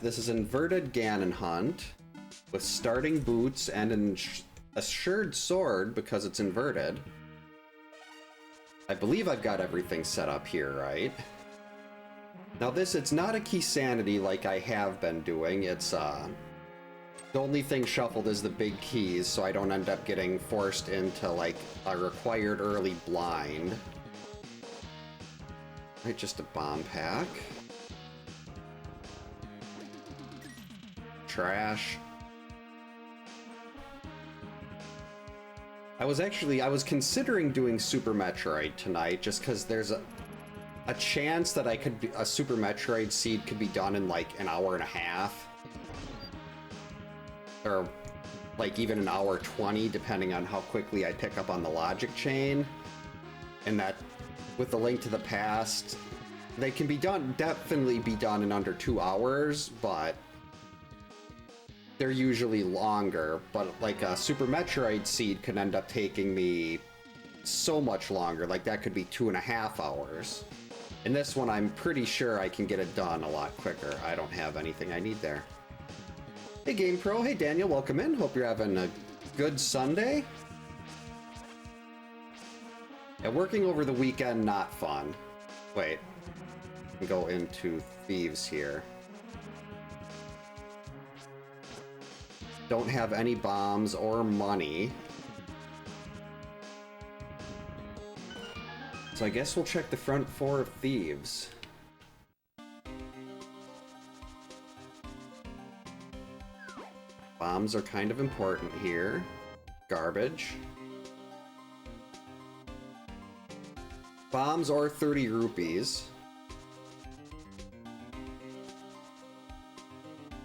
This is inverted Ganon hunt with starting boots and an assured sword because it's inverted. I believe I've got everything set up here, right? Now it's not a key sanity like I have been doing. It's, the only thing shuffled is the big keys, so I don't end up getting forced into, like, a required early blind. Right, just a bomb pack. Trash. I was considering doing Super Metroid tonight just because there's a chance that a Super Metroid seed could be done in like an hour and a half. Or like even an hour 20, depending on how quickly I pick up on the logic chain. And that with the Link to the Past, they can definitely be done in under 2 hours, but they're usually longer. But like a Super Metroid seed could end up taking me so much longer. Like that could be 2.5 hours. In this one, I'm pretty sure I can get it done a lot quicker. I don't have anything I need there. Hey Game Pro, hey Daniel, welcome in. Hope you're having a good Sunday. Yeah, working over the weekend, not fun. Wait, go into Thieves here. Don't have any bombs or money. So I guess we'll check the front 4 of Thieves. Bombs are kind of important here. Garbage. Bombs or 30 rupees.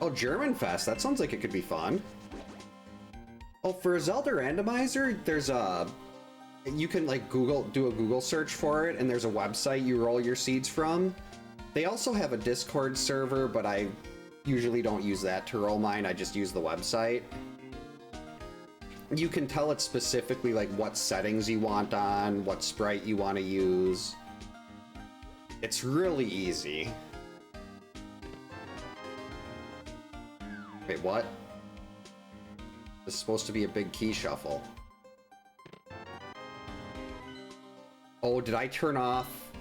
Oh, German Fest. That sounds like it could be fun. Oh, for a Zelda randomizer, there's a... You can, like, do a Google search for it, and there's a website you roll your seeds from. They also have a Discord server, but I usually don't use that to roll mine. I just use the website. You can tell it specifically, like, what settings you want on, what sprite you want to use. It's really easy. Wait, what? This is supposed to be a big key shuffle. Oh, did I turn off?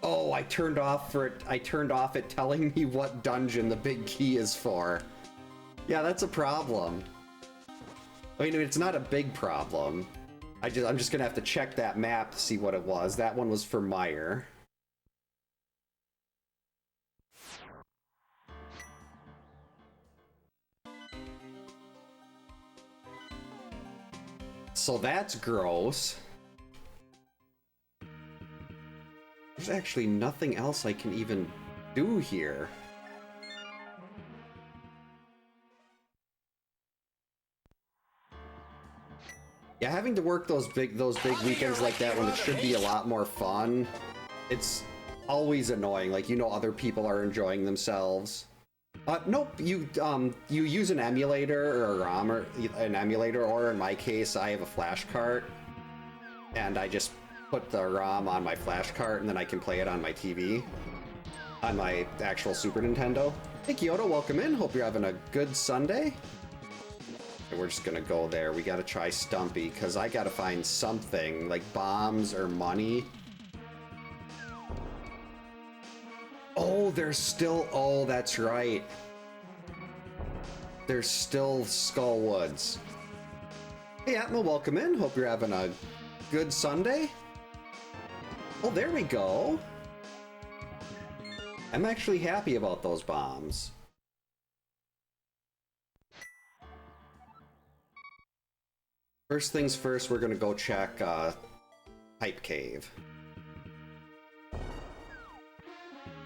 Oh, I turned off it telling me what dungeon the big key is for. Yeah, that's a problem. I mean, it's not a big problem. I'm just gonna have to check that map to see what it was. That one was for Meyer. So that's gross. There's actually nothing else I can even do here. Yeah, having to work those big weekends like that when it should be a lot more fun, it's always annoying. Like, you know, other people are enjoying themselves. Nope, you use an emulator or a ROM or an emulator, or in my case, I have a flash cart, and I just put the ROM on my flash cart, and then I can play it on my TV, on my actual Super Nintendo. Hey Kyoto, welcome in. Hope you're having a good Sunday. And we're just gonna go there. We gotta try Stumpy, because I gotta find something, like bombs or money. Oh, there's still... Oh, that's right. There's still Skull Woods. Hey, Atma, welcome in. Hope you're having a good Sunday. Oh, there we go. I'm actually happy about those bombs. First things first, we're gonna go check Hype Cave.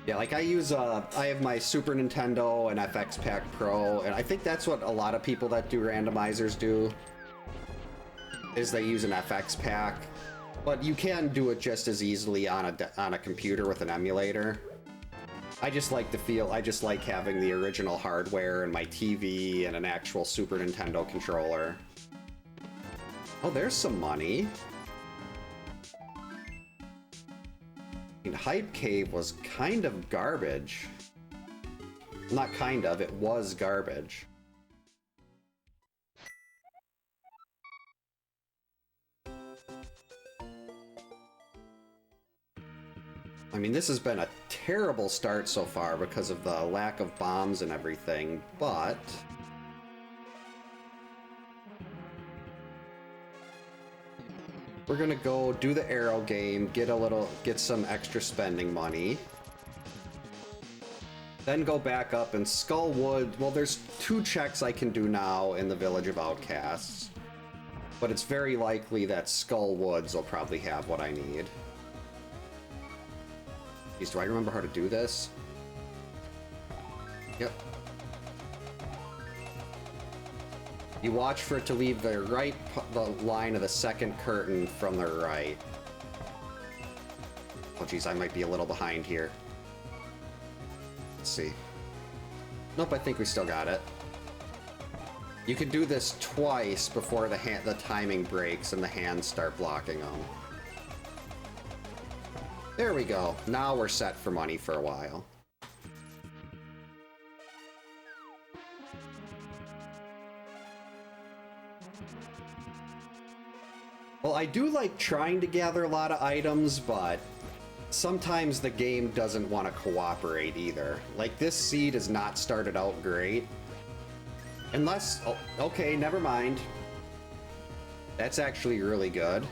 Yeah, like I have my Super Nintendo and FX Pack Pro, and I think that's what a lot of people that do randomizers do, is they use an FX pack. But you can do it just as easily on a computer with an emulator. I just like having the original hardware and my TV and an actual Super Nintendo controller. Oh, there's some money. I mean, Hype Cave was kind of garbage. Not kind of, it was garbage. I mean, this has been a terrible start so far because of the lack of bombs and everything, but... we're gonna go do the arrow game, get some extra spending money. Then go back up and Skullwood. Well, there's 2 checks I can do now in the Village of Outcasts. But it's very likely that Skullwoods will probably have what I need. Jeez, do I remember how to do this? Yep. You watch for it to leave the line of the second curtain from the right. Oh geez, I might be a little behind here. Let's see. Nope, I think we still got it. You can do this twice before the timing breaks and the hands start blocking them. There we go. Now we're set for money for a while. Well, I do like trying to gather a lot of items, but sometimes the game doesn't want to cooperate either. Like, this seed has not started out great. Unless... oh, okay, never mind. That's actually really good.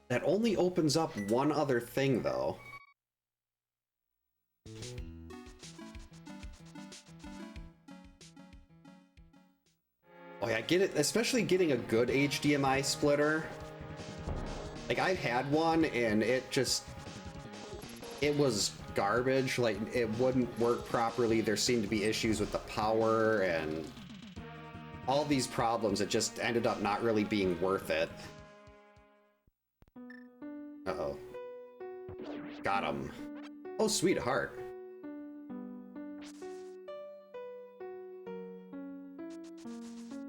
That only opens up one other thing, though. Oh yeah, get it, especially getting a good HDMI splitter. Like, I've had one, and it was garbage. Like, it wouldn't work properly. There seemed to be issues with the power, and all these problems. It just ended up not really being worth it. Uh-oh. Got him. Oh, sweetheart.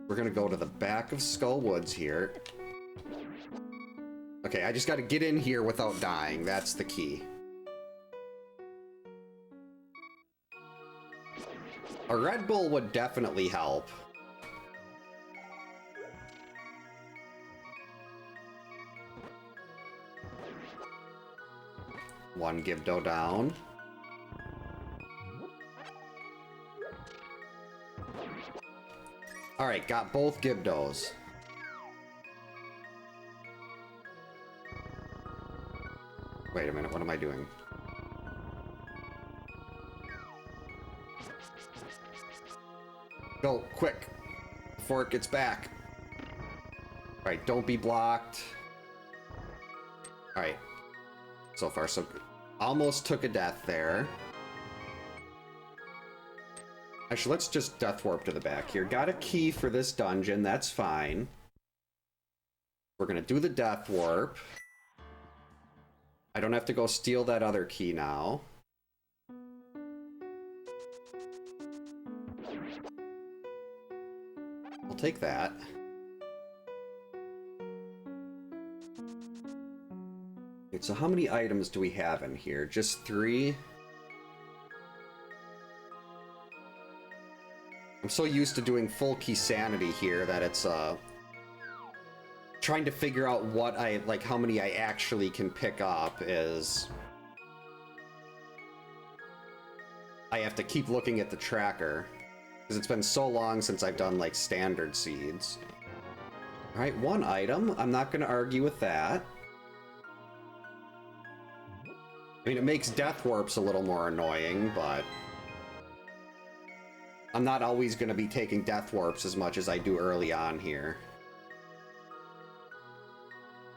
We're gonna go to the back of Skullwoods here. Okay, I just gotta get in here without dying. That's the key. A Red Bull would definitely help. One Gibdo down. Alright, got both Gibdos. Wait a minute, what am I doing? Go, quick! Before it gets back. Alright, don't be blocked. Alright. So far, so good. Almost took a death there. Actually, let's just death warp to the back here. Got a key for this dungeon, that's fine. We're gonna do the death warp. I don't have to go steal that other key now. We'll take that. Okay, so how many items do we have in here? Just 3? I'm so used to doing full key sanity here that it's trying to figure out what how many I actually can pick up is... I have to keep looking at the tracker because it's been so long since I've done like standard seeds. All right, 1 item. I'm not going to argue with that. I mean, it makes death warps a little more annoying, but I'm not always going to be taking death warps as much as I do early on here.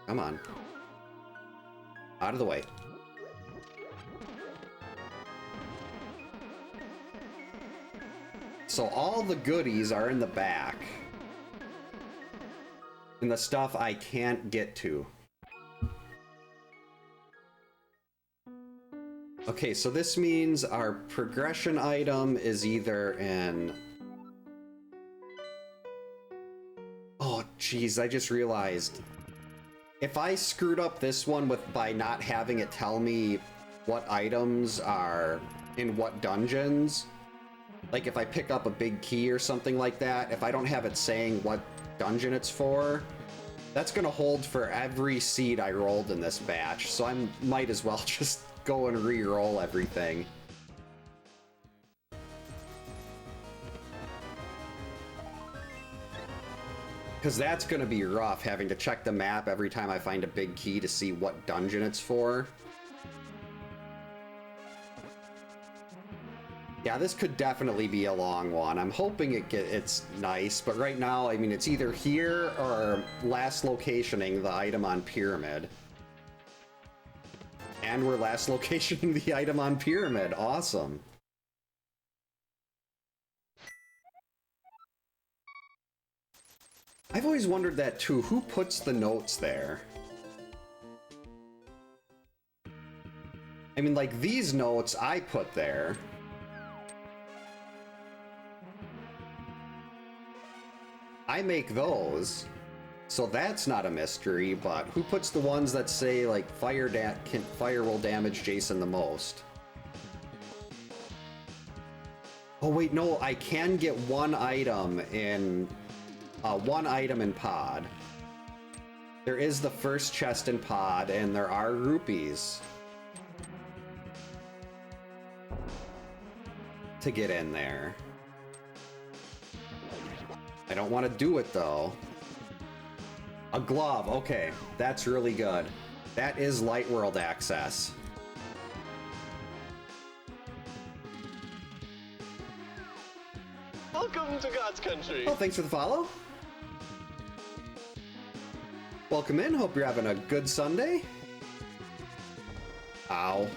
Come on. Out of the way. So all the goodies are in the back. And the stuff I can't get to. Okay, so this means our progression item is either in... Oh, jeez, I just realized. If I screwed up this one by not having it tell me what items are in what dungeons. Like if I pick up a big key or something like that, if I don't have it saying what dungeon it's for, that's gonna hold for every seed I rolled in this batch, so I might as well just go and re-roll everything. Because that's gonna be rough, having to check the map every time I find a big key to see what dungeon it's for. Yeah, this could definitely be a long one. I'm hoping it's nice, but right now, I mean, it's either here or last locationing the item on Pyramid. And we're last locationing the item on Pyramid. Awesome. I've always wondered that too. Who puts the notes there? I mean, like, these notes I put there. I make those, so that's not a mystery, but who puts the ones that say, like, fire will damage Jason the most? Oh wait, no, I can get one item in pod. There is the first chest in pod, and there are rupees to get in there. I don't want to do it though. A glove, okay, that's really good. That is light world access. Welcome to God's country. Oh, thanks for the follow. Welcome in, hope you're having a good Sunday. Ow.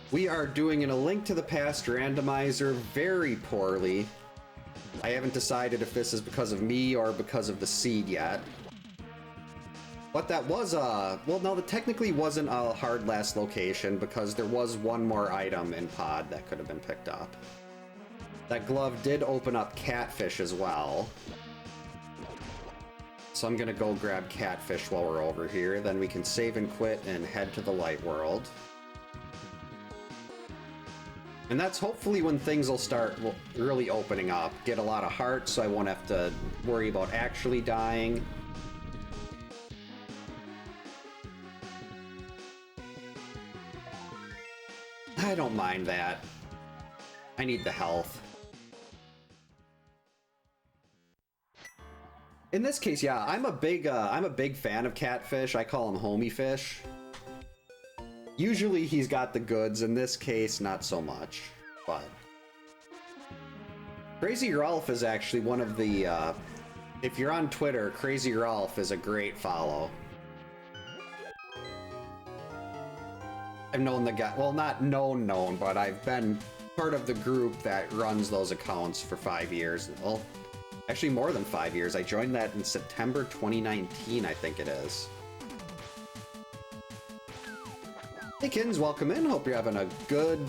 We are doing a link to the Past Randomizer very poorly. I haven't decided if this is because of me or because of the seed yet. But that was well, no, that technically wasn't a hard last location because there was one more item in pod that could have been picked up. That glove did open up catfish as well. So I'm gonna go grab catfish while we're over here, then we can save and quit and head to the light world. And that's hopefully when things will start really opening up. Get a lot of hearts so I won't have to worry about actually dying. I don't mind that. I need the health. In this case, yeah, I'm a big fan of catfish. I call him homie fish. Usually he's got the goods. In this case, not so much, but Crazy Rolf is actually one of the, if you're on Twitter, Crazy Rolf is a great follow. I've known the guy, well, not known, but I've been part of the group that runs those accounts for 5 years. Well, actually more than 5 years. I joined that in September 2019, I think it is. Hey Kins, welcome in. Hope you're having a good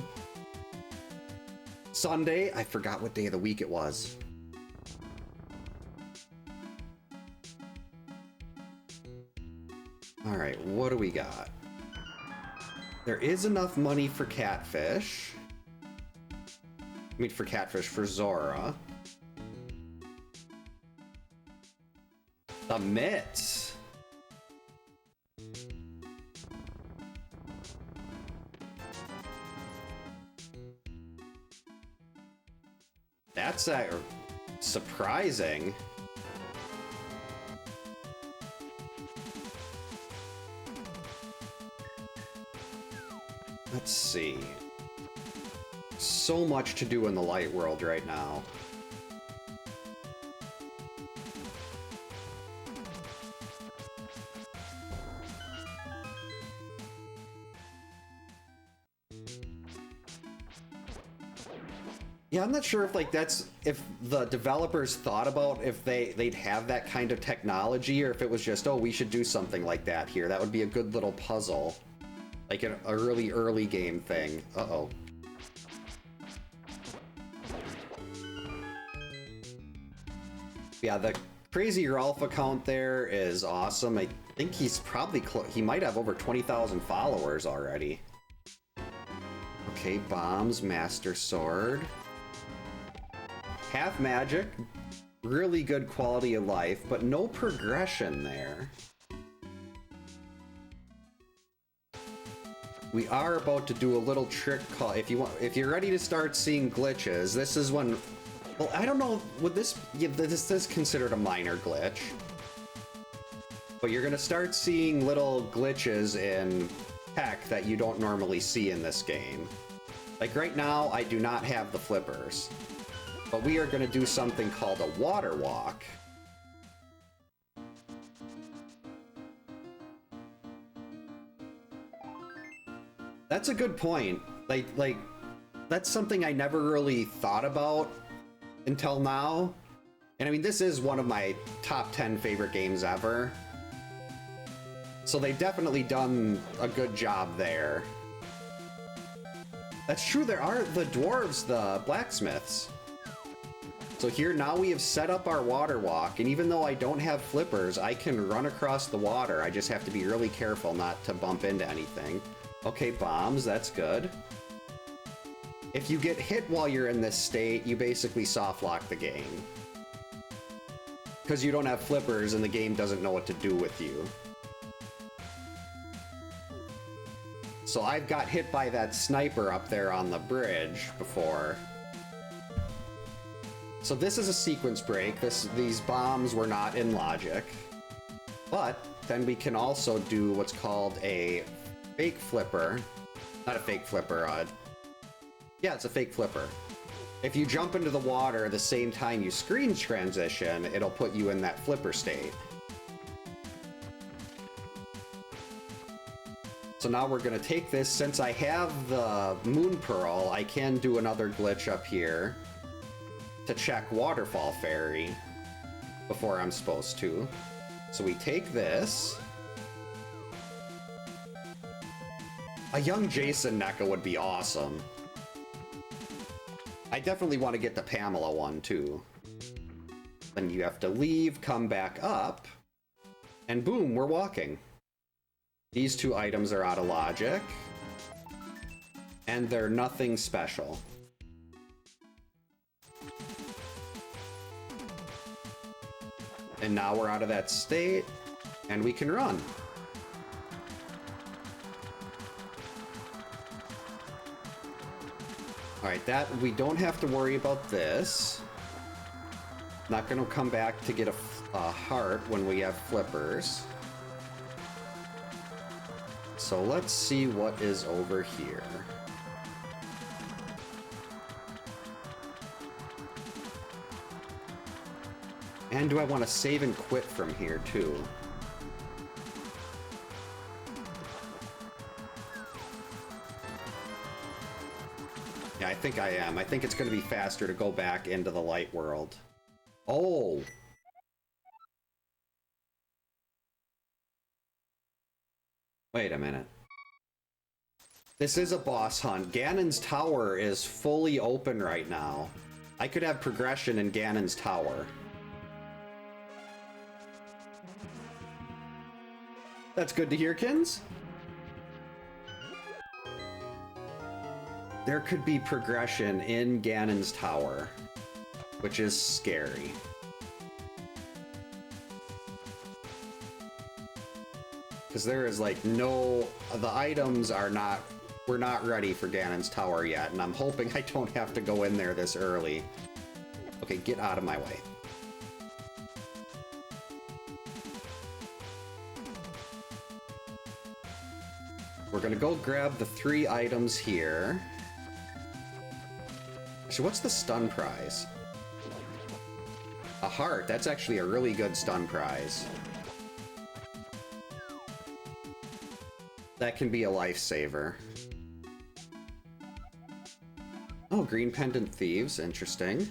Sunday. I forgot what day of the week it was. Alright, what do we got? There is enough money for catfish. I mean, for catfish, for Zora. The mitts. That's surprising. Let's see. So much to do in the light world right now. Yeah, I'm not sure if if the developers thought about if they'd have that kind of technology, or if it was just, oh, we should do something like that here. That would be a good little puzzle. Like a really early game thing. Uh-oh. Yeah, the Crazy Rolf account there is awesome. think he's probably he might have over 20,000 followers already. Okay, bombs, master sword. Half magic, really good quality of life, but no progression there. We are about to do a little trick call. If you're ready to start seeing glitches, this is when, well, I don't know, would this, yeah, this is considered a minor glitch. But you're gonna start seeing little glitches in tech that you don't normally see in this game. Like right now, I do not have the flippers, but we are gonna do something called a water walk. That's a good point. Like that's something I never really thought about until now. And I mean, this is one of my top 10 favorite games ever. So they've definitely done a good job there. That's true, there are the dwarves, the blacksmiths. So here now we have set up our water walk, and even though I don't have flippers, I can run across the water. I just have to be really careful not to bump into anything. Okay, bombs, that's good. If you get hit while you're in this state, you basically soft lock the game. Because you don't have flippers and the game doesn't know what to do with you. So I've got hit by that sniper up there on the bridge before. So this is a sequence break. These bombs were not in logic. But then we can also do what's called a fake flipper. Not a fake flipper, yeah, it's a fake flipper. If you jump into the water the same time you screen transition, it'll put you in that flipper state. So now we're gonna take this, since I have the Moon Pearl, I can do another glitch up here to check Waterfall Fairy before I'm supposed to. So we take this. A young Jason NECA would be awesome. I definitely want to get the Pamela one too. Then you have to leave, come back up, and boom, we're walking. These two items are out of logic, and they're nothing special. And now we're out of that state, and we can run. Alright, that, we don't have to worry about this. Not gonna come back to get a heart when we have flippers. So let's see what is over here. And do I want to save and quit from here too? Yeah, I think I am. I think it's going to be faster to go back into the light world. Oh! Wait a minute. This is a boss hunt. Ganon's tower is fully open right now. I could have progression in Ganon's tower. That's good to hear, Kins. There could be progression in Ganon's tower, which is scary. Because there is like no, the items are not, we're not ready for Ganon's tower yet, and I'm hoping I don't have to go in there this early. Okay, get out of my way. We're gonna go grab the 3 items here. Actually, what's the stun prize? A heart, that's actually a really good stun prize. That can be a lifesaver. Oh, green pendant thieves, interesting.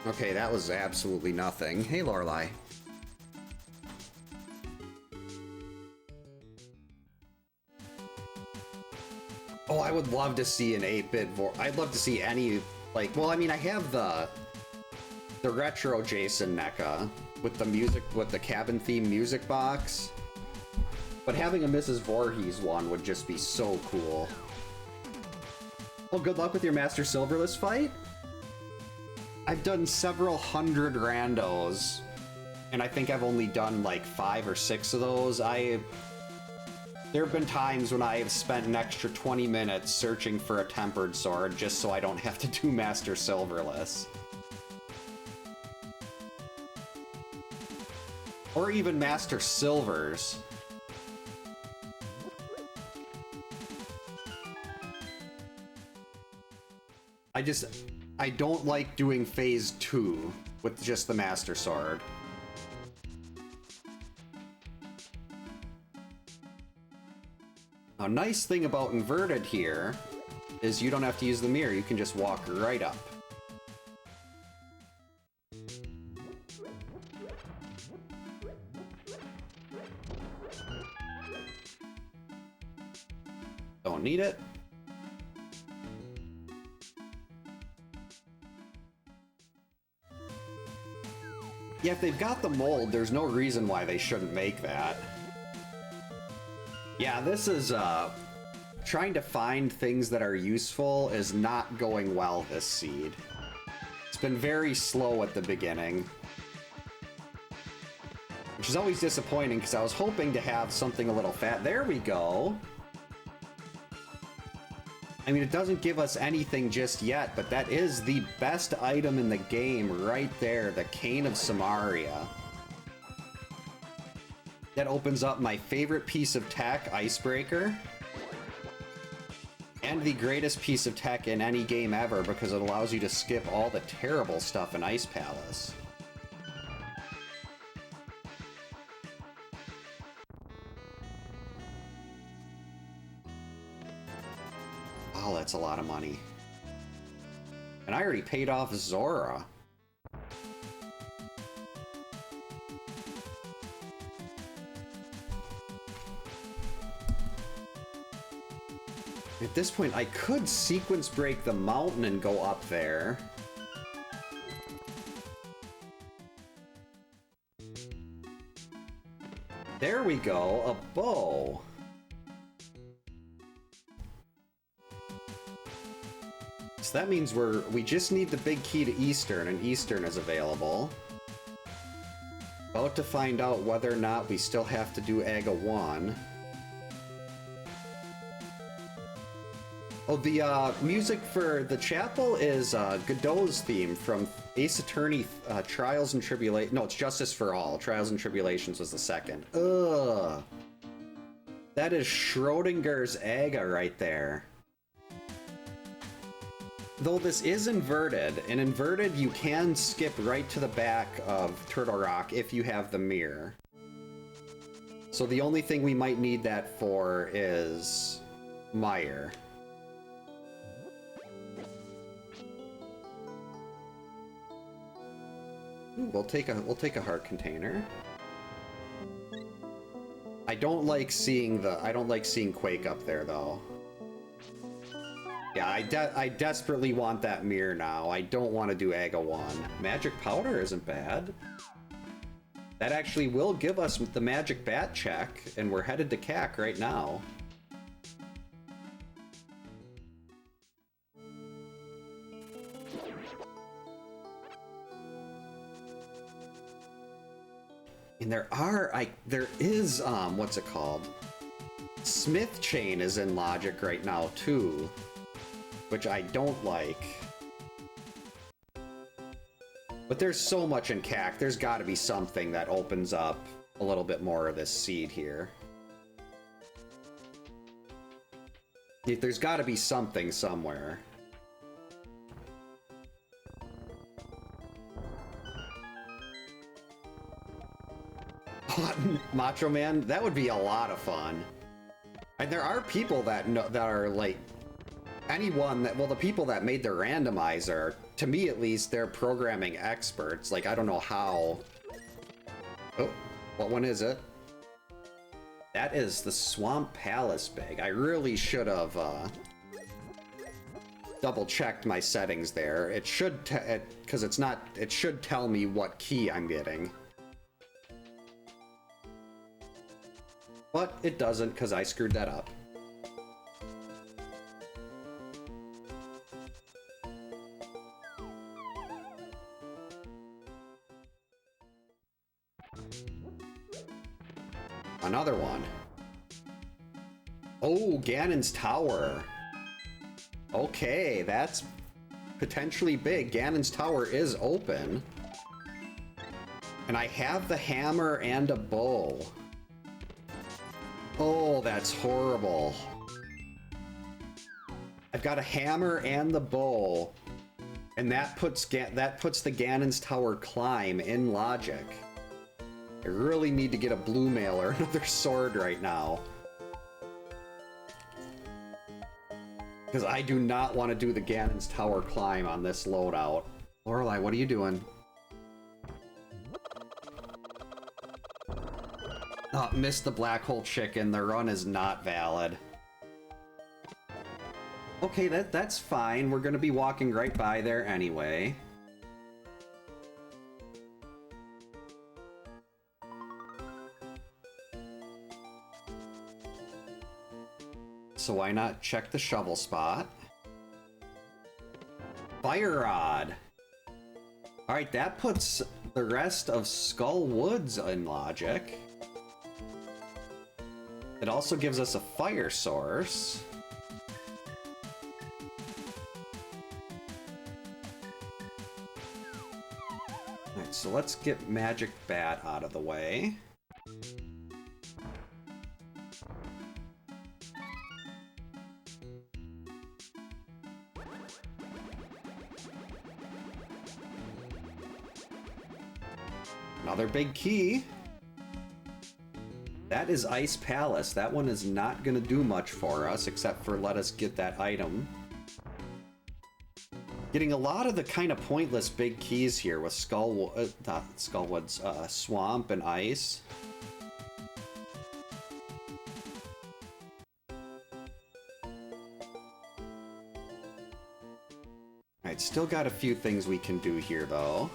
Okay, that was absolutely nothing. Hey, Lorelei. Oh, I would love to see an 8-bit I'd love to see any Like, well, I mean, I have the retro Jason NECA with the music, with the cabin theme music box. But having a Mrs. Voorhees one would just be so cool. Well, good luck with your Master Silverless fight. I've done several hundred randos, and I think I've only done like 5 or 6 of those. There have been times when I have spent an extra 20 minutes searching for a tempered sword just so I don't have to do Master Silverless. Or even Master Silvers. I don't like doing phase 2 with just the Master Sword. A nice thing about inverted here is you don't have to use the mirror, you can just walk right up. Don't need it. Yeah, if they've got the mold, there's no reason why they shouldn't make that. Yeah, this is, trying to find things that are useful is not going well this seed. It's been very slow at the beginning. Which is always disappointing, because I was hoping to have something a little fat. There we go! I mean, it doesn't give us anything just yet, but that is the best item in the game right there, the Cane of Samaria. That opens up my favorite piece of tech, Icebreaker. And the greatest piece of tech in any game ever, because it allows you to skip all the terrible stuff in Ice Palace. Oh, that's a lot of money. And I already paid off Zora. At this point, I could sequence break the mountain and go up there. There we go, a bow. So that means we just need the big key to Eastern, and Eastern is available. About to find out whether or not we still have to do Aga 1. Oh, the music for the chapel is Godot's theme from Ace Attorney Trials and Tribulations. No, it's Justice for All. Trials and Tribulations was the second. Ugh. That is Schrodinger's Aga right there. Though this is inverted, and inverted you can skip right to the back of Turtle Rock if you have the mirror. So the only thing we might need that for is Meyer. Ooh, we'll take a heart container. I don't like seeing Quake up there though. Yeah, I desperately want that mirror now. I don't want to do Aga 1. Magic Powder isn't bad. That actually will give us the Magic Bat check, and we're headed to CAC right now. And there is, what's it called? Smith Chain is in Logic right now, too. Which I don't like. But there's so much in CAC, there's gotta be something that opens up a little bit more of this seed here. There's gotta be something somewhere. Macho Man, that would be a lot of fun. And there are people that are like the people that made the randomizer, to me at least, they're programming experts. Like, I don't know how. Oh, what one is it? That is the Swamp Palace bag. I really should have double checked my settings there. It should, because it's not, it should tell me what key I'm getting. But it doesn't, because I screwed that up. Another one. Oh, Ganon's Tower. Okay, that's potentially big. Ganon's Tower is open. And I have the hammer and a bow. Oh, that's horrible. I've got a hammer and the bow. And that puts the Ganon's Tower climb in logic. I really need to get a blue mail or another sword right now. Because I do not want to do the Ganon's Tower climb on this loadout. Lorelei, what are you doing? Oh, missed the black hole chicken. The run is not valid. Okay, that's fine. We're gonna be walking right by there anyway. So why not check the shovel spot? Fire Rod! Alright, that puts the rest of Skull Woods in logic. It also gives us a fire source. Alright, so let's get Magic Bat out of the way. Another big key. That is Ice Palace. That one is not going to do much for us, except for let us get that item. Getting a lot of the kind of pointless big keys here with Skullwood's Swamp and Ice. Alright, still got a few things we can do here, though.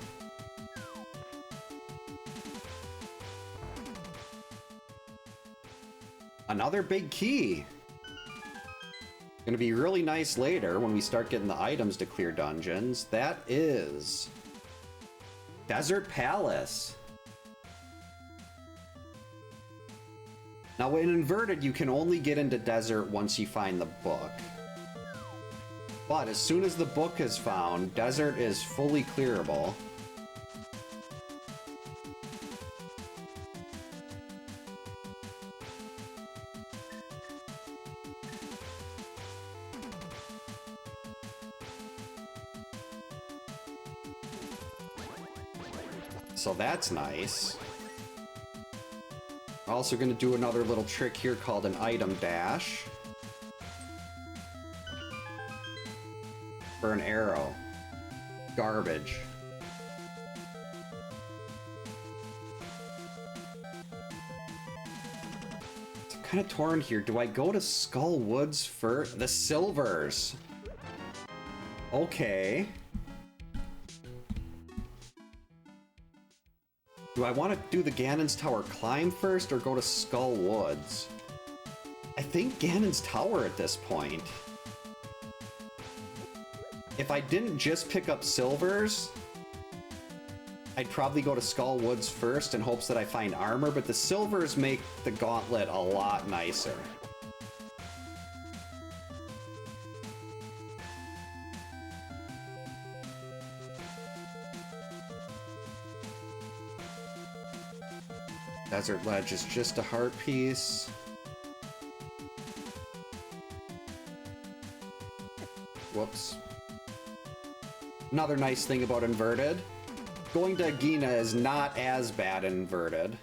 Another big key! Gonna be really nice later when we start getting the items to clear dungeons. That is... Desert Palace! Now in Inverted, you can only get into Desert once you find the book. But as soon as the book is found, Desert is fully clearable. So that's nice. Also gonna do another little trick here called an item dash. For an arrow. Garbage. It's kind of torn here. Do I go to Skull Woods for the silvers? Okay. Do I want to do the Ganon's Tower climb first or go to Skull Woods? I think Ganon's Tower at this point. If I didn't just pick up silvers, I'd probably go to Skull Woods first in hopes that I find armor, but the silvers make the gauntlet a lot nicer. Desert Ledge is just a heart piece. Whoops. Another nice thing about Inverted. Going to Agina is not as bad in Inverted.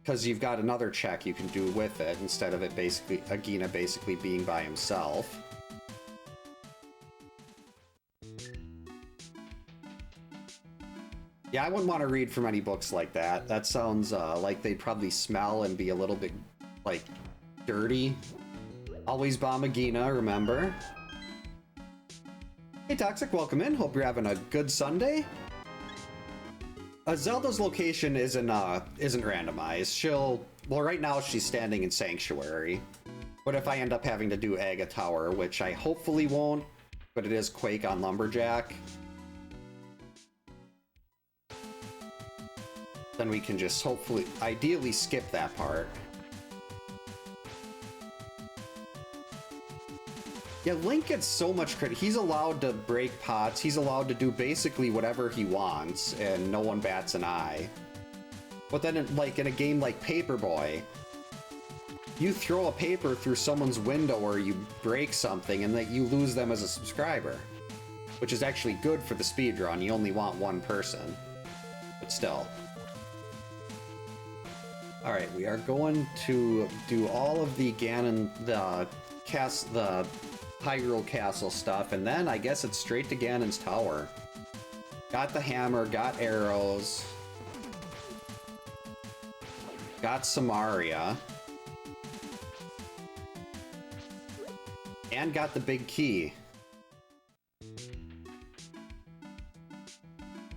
Because you've got another check you can do with it instead of it basically, Agina basically being by himself. Yeah, I wouldn't want to read from any books like that. That sounds like they'd probably smell and be a little bit, like, dirty. Always bomb Agina, remember? Hey Toxic, welcome in. Hope you're having a good Sunday. Zelda's location isn't randomized. Well, right now she's standing in Sanctuary. But if I end up having to do Aga Tower, which I hopefully won't, but it is Quake on Lumberjack, then we can just hopefully, ideally skip that part. Yeah, Link gets so much credit. He's allowed to break pots. He's allowed to do basically whatever he wants, and no one bats an eye. But then, in a game like Paperboy, you throw a paper through someone's window or you break something, and that you lose them as a subscriber, which is actually good for the speedrun. You only want one person, but still. All right, we are going to do all of the Ganon, the Hyrule Castle stuff, and then I guess it's straight to Ganon's Tower. Got the hammer, got arrows, got Samaria, and got the big key.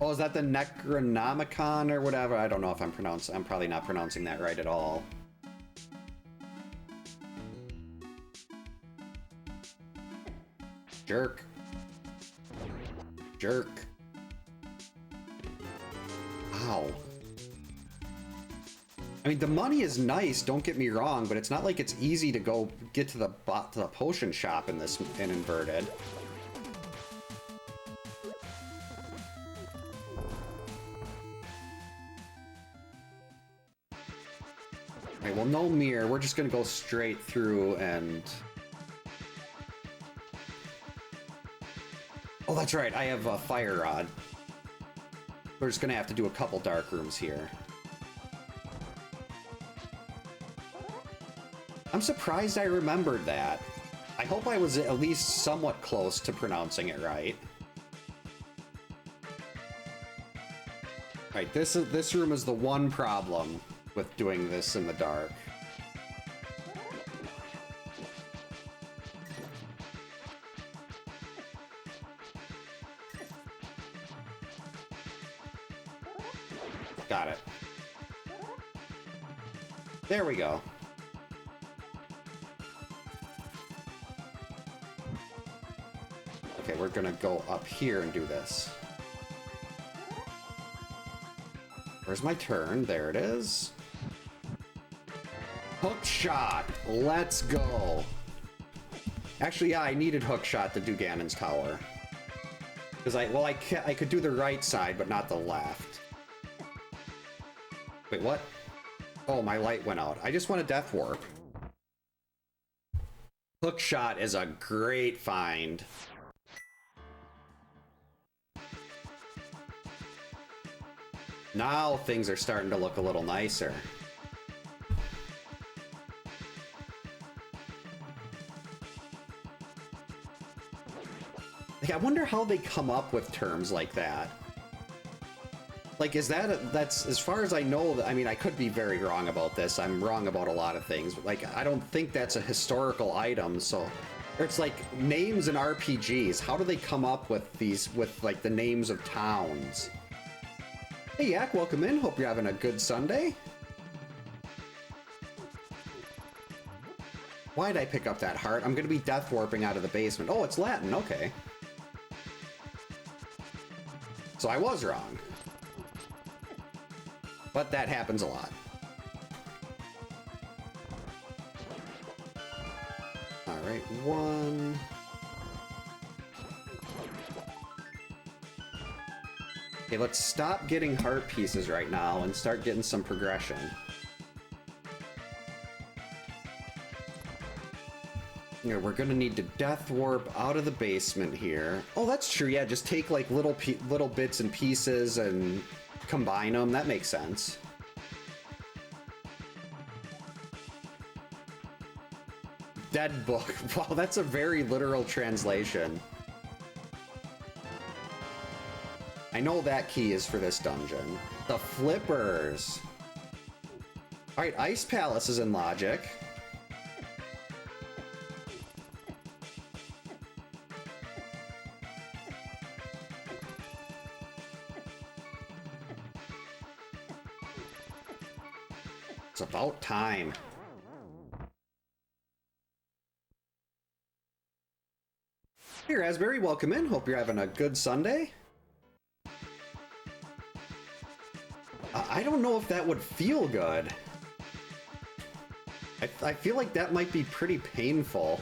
Oh, is that the Necronomicon or whatever? I don't know if I'm probably not pronouncing that right at all. Jerk. Jerk. Ow. I mean, the money is nice, don't get me wrong, but it's not like it's easy to go get to the potion shop in Inverted. Alright, well, no mirror. We're just gonna go straight through and... Oh, that's right, I have a fire rod. We're just gonna have to do a couple dark rooms here. I'm surprised I remembered that. I hope I was at least somewhat close to pronouncing it right. Alright, this room is the one problem with doing this in the dark. Got it. There we go. Okay, we're gonna go up here and do this. Where's my turn? There it is. Hook shot! Let's go! Actually, yeah, I needed hook shot to do Ganon's Tower. Because I could do the right side, but not the left. Wait, what? Oh, my light went out. I just want a death warp. Hook shot is a great find. Now things are starting to look a little nicer. Like, I wonder how they come up with terms like that. Like, that's, as far as I know, I mean, I could be very wrong about this. I'm wrong about a lot of things, but, like, I don't think that's a historical item, so... Or it's like, names in RPGs. How do they come up with these, like, the names of towns? Hey, Yak, welcome in. Hope you're having a good Sunday. Why'd I pick up that heart? I'm gonna be death warping out of the basement. Oh, it's Latin, okay. So I was wrong. But that happens a lot. Alright, one... Okay, let's stop getting heart pieces right now and start getting some progression. Yeah, we're gonna need to death warp out of the basement here. Oh, that's true, yeah, just take like little bits and pieces and combine them. That makes sense. Dead book. Wow, that's a very literal translation. I know that key is for this dungeon. The flippers. Alright, Ice Palace is in logic. about time. Hey, Raspberry, welcome in. Hope you're having a good Sunday. I don't know if that would feel good. I feel like that might be pretty painful.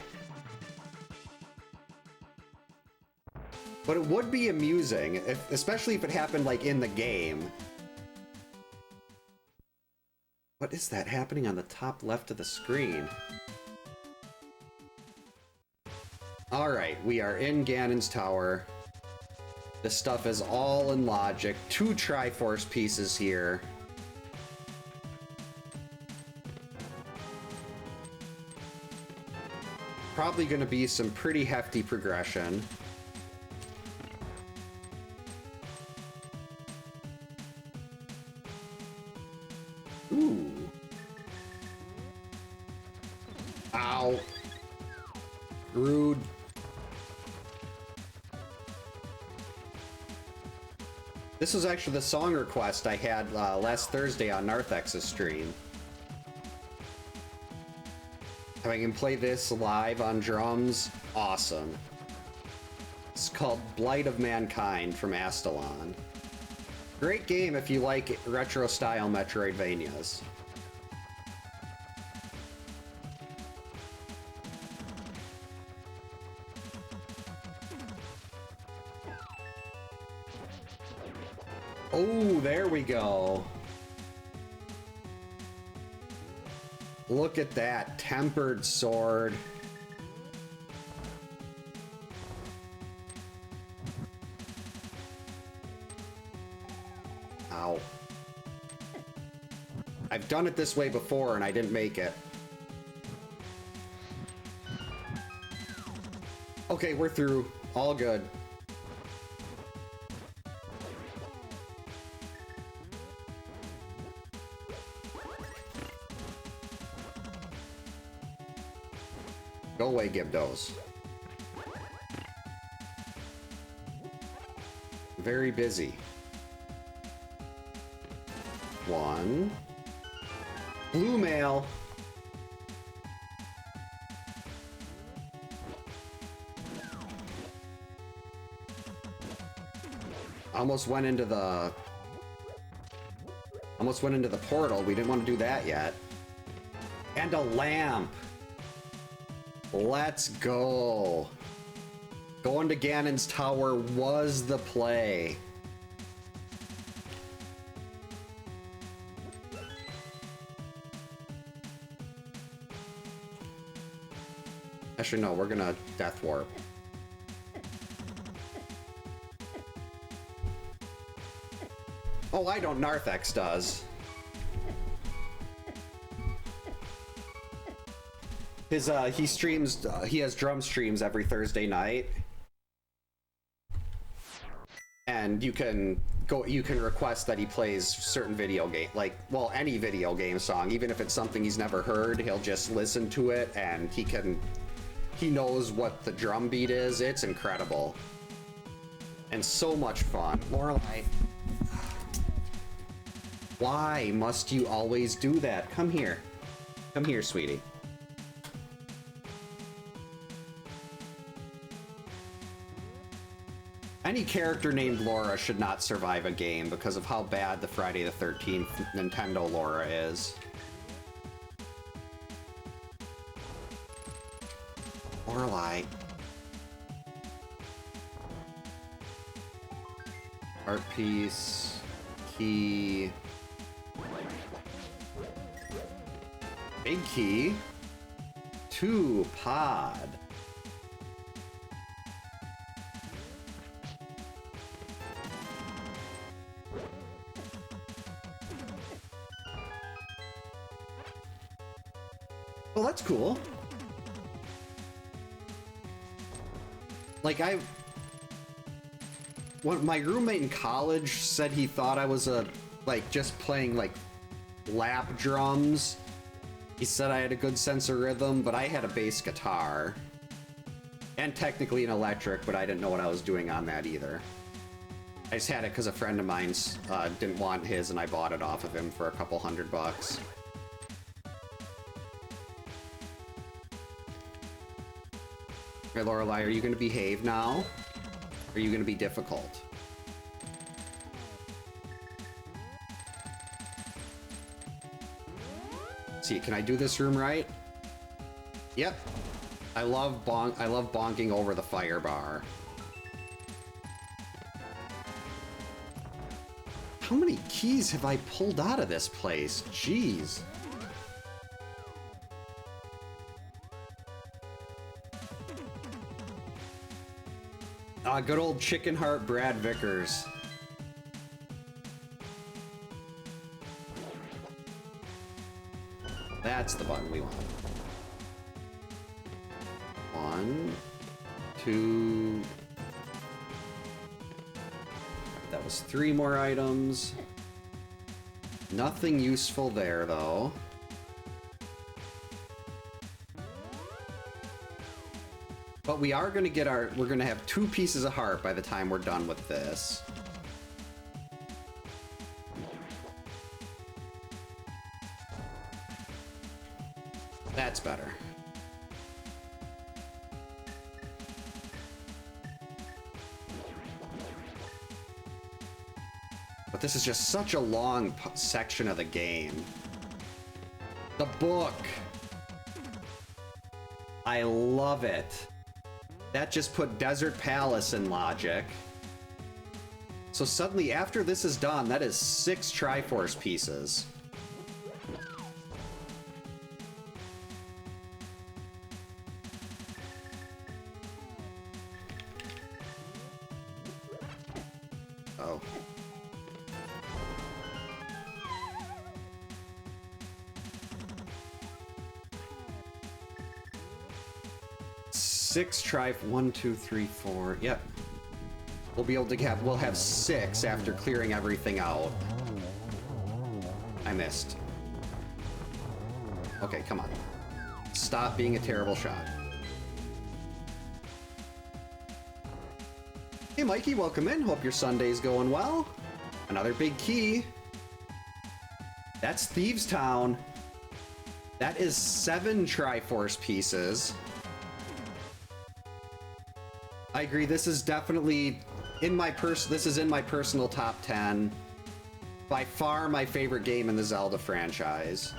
But it would be amusing, especially if it happened, like, in the game. What is that happening on the top left of the screen? Alright, we are in Ganon's Tower. This stuff is all in logic. 2 Triforce pieces here. Probably gonna be some pretty hefty progression. Ooh. Ow. Rude. This was actually the song request I had last Thursday on Narthex's stream. Having him play this live on drums, awesome. It's called Blight of Mankind from Astalon. Great game if you like retro-style Metroidvanias. Oh, there we go. Look at that tempered sword. Ow. I've done it this way before and I didn't make it. Okay, we're through. All good. Go away, Gibdos. Very busy. 1. Blue mail. Almost went into the portal. We didn't want to do that yet. And a lamp. Let's go. Going to Ganon's Tower was the play. Actually, no, we're gonna Death Warp. Oh, I don't. Narthex does. He streams, he has drum streams every Thursday night. And you can request that he plays certain video game, like, well, any video game song, even if it's something he's never heard, he'll just listen to it and he knows what the drum beat is. It's incredible. And so much fun. Lorelai, why must you always do that? Come here. Come here, sweetie. Any character named Laura should not survive a game because of how bad the Friday the 13th Nintendo Laura is. Lorelai. Art piece. Key. Big key. 2 pod. Well, that's cool. Like, when my roommate in college said he thought I was just playing, like, lap drums. He said I had a good sense of rhythm, but I had a bass guitar. And technically an electric, but I didn't know what I was doing on that either. I just had it because a friend of mine didn't want his, and I bought it off of him for a couple $100. Okay, Lorelei, are you going to behave now? Or are you going to be difficult? Let's see, can I do this room right? Yep. I love bonking over the fire bar. How many keys have I pulled out of this place? Jeez. Good old Chicken Heart Brad Vickers. That's the button we want. 1, 2... That was 3 more items. Nothing useful there, though. But we are going to get we're going to have 2 pieces of heart by the time we're done with this. That's better. But this is just such a long section of the game. The book. I love it. That just put Desert Palace in logic. So suddenly, after this is done, that is 6 Triforce pieces. Oh. Six try 1, 2, 3, 4. Yep. We'll be able to have we'll have 6 after clearing everything out. I missed. Okay, come on. Stop being a terrible shot. Hey Mikey, welcome in. Hope your Sunday's going well. Another big key. That's Thieves Town. That is 7 Triforce pieces. I agree, this is definitely in my personal top 10. By far my favorite game in the Zelda franchise.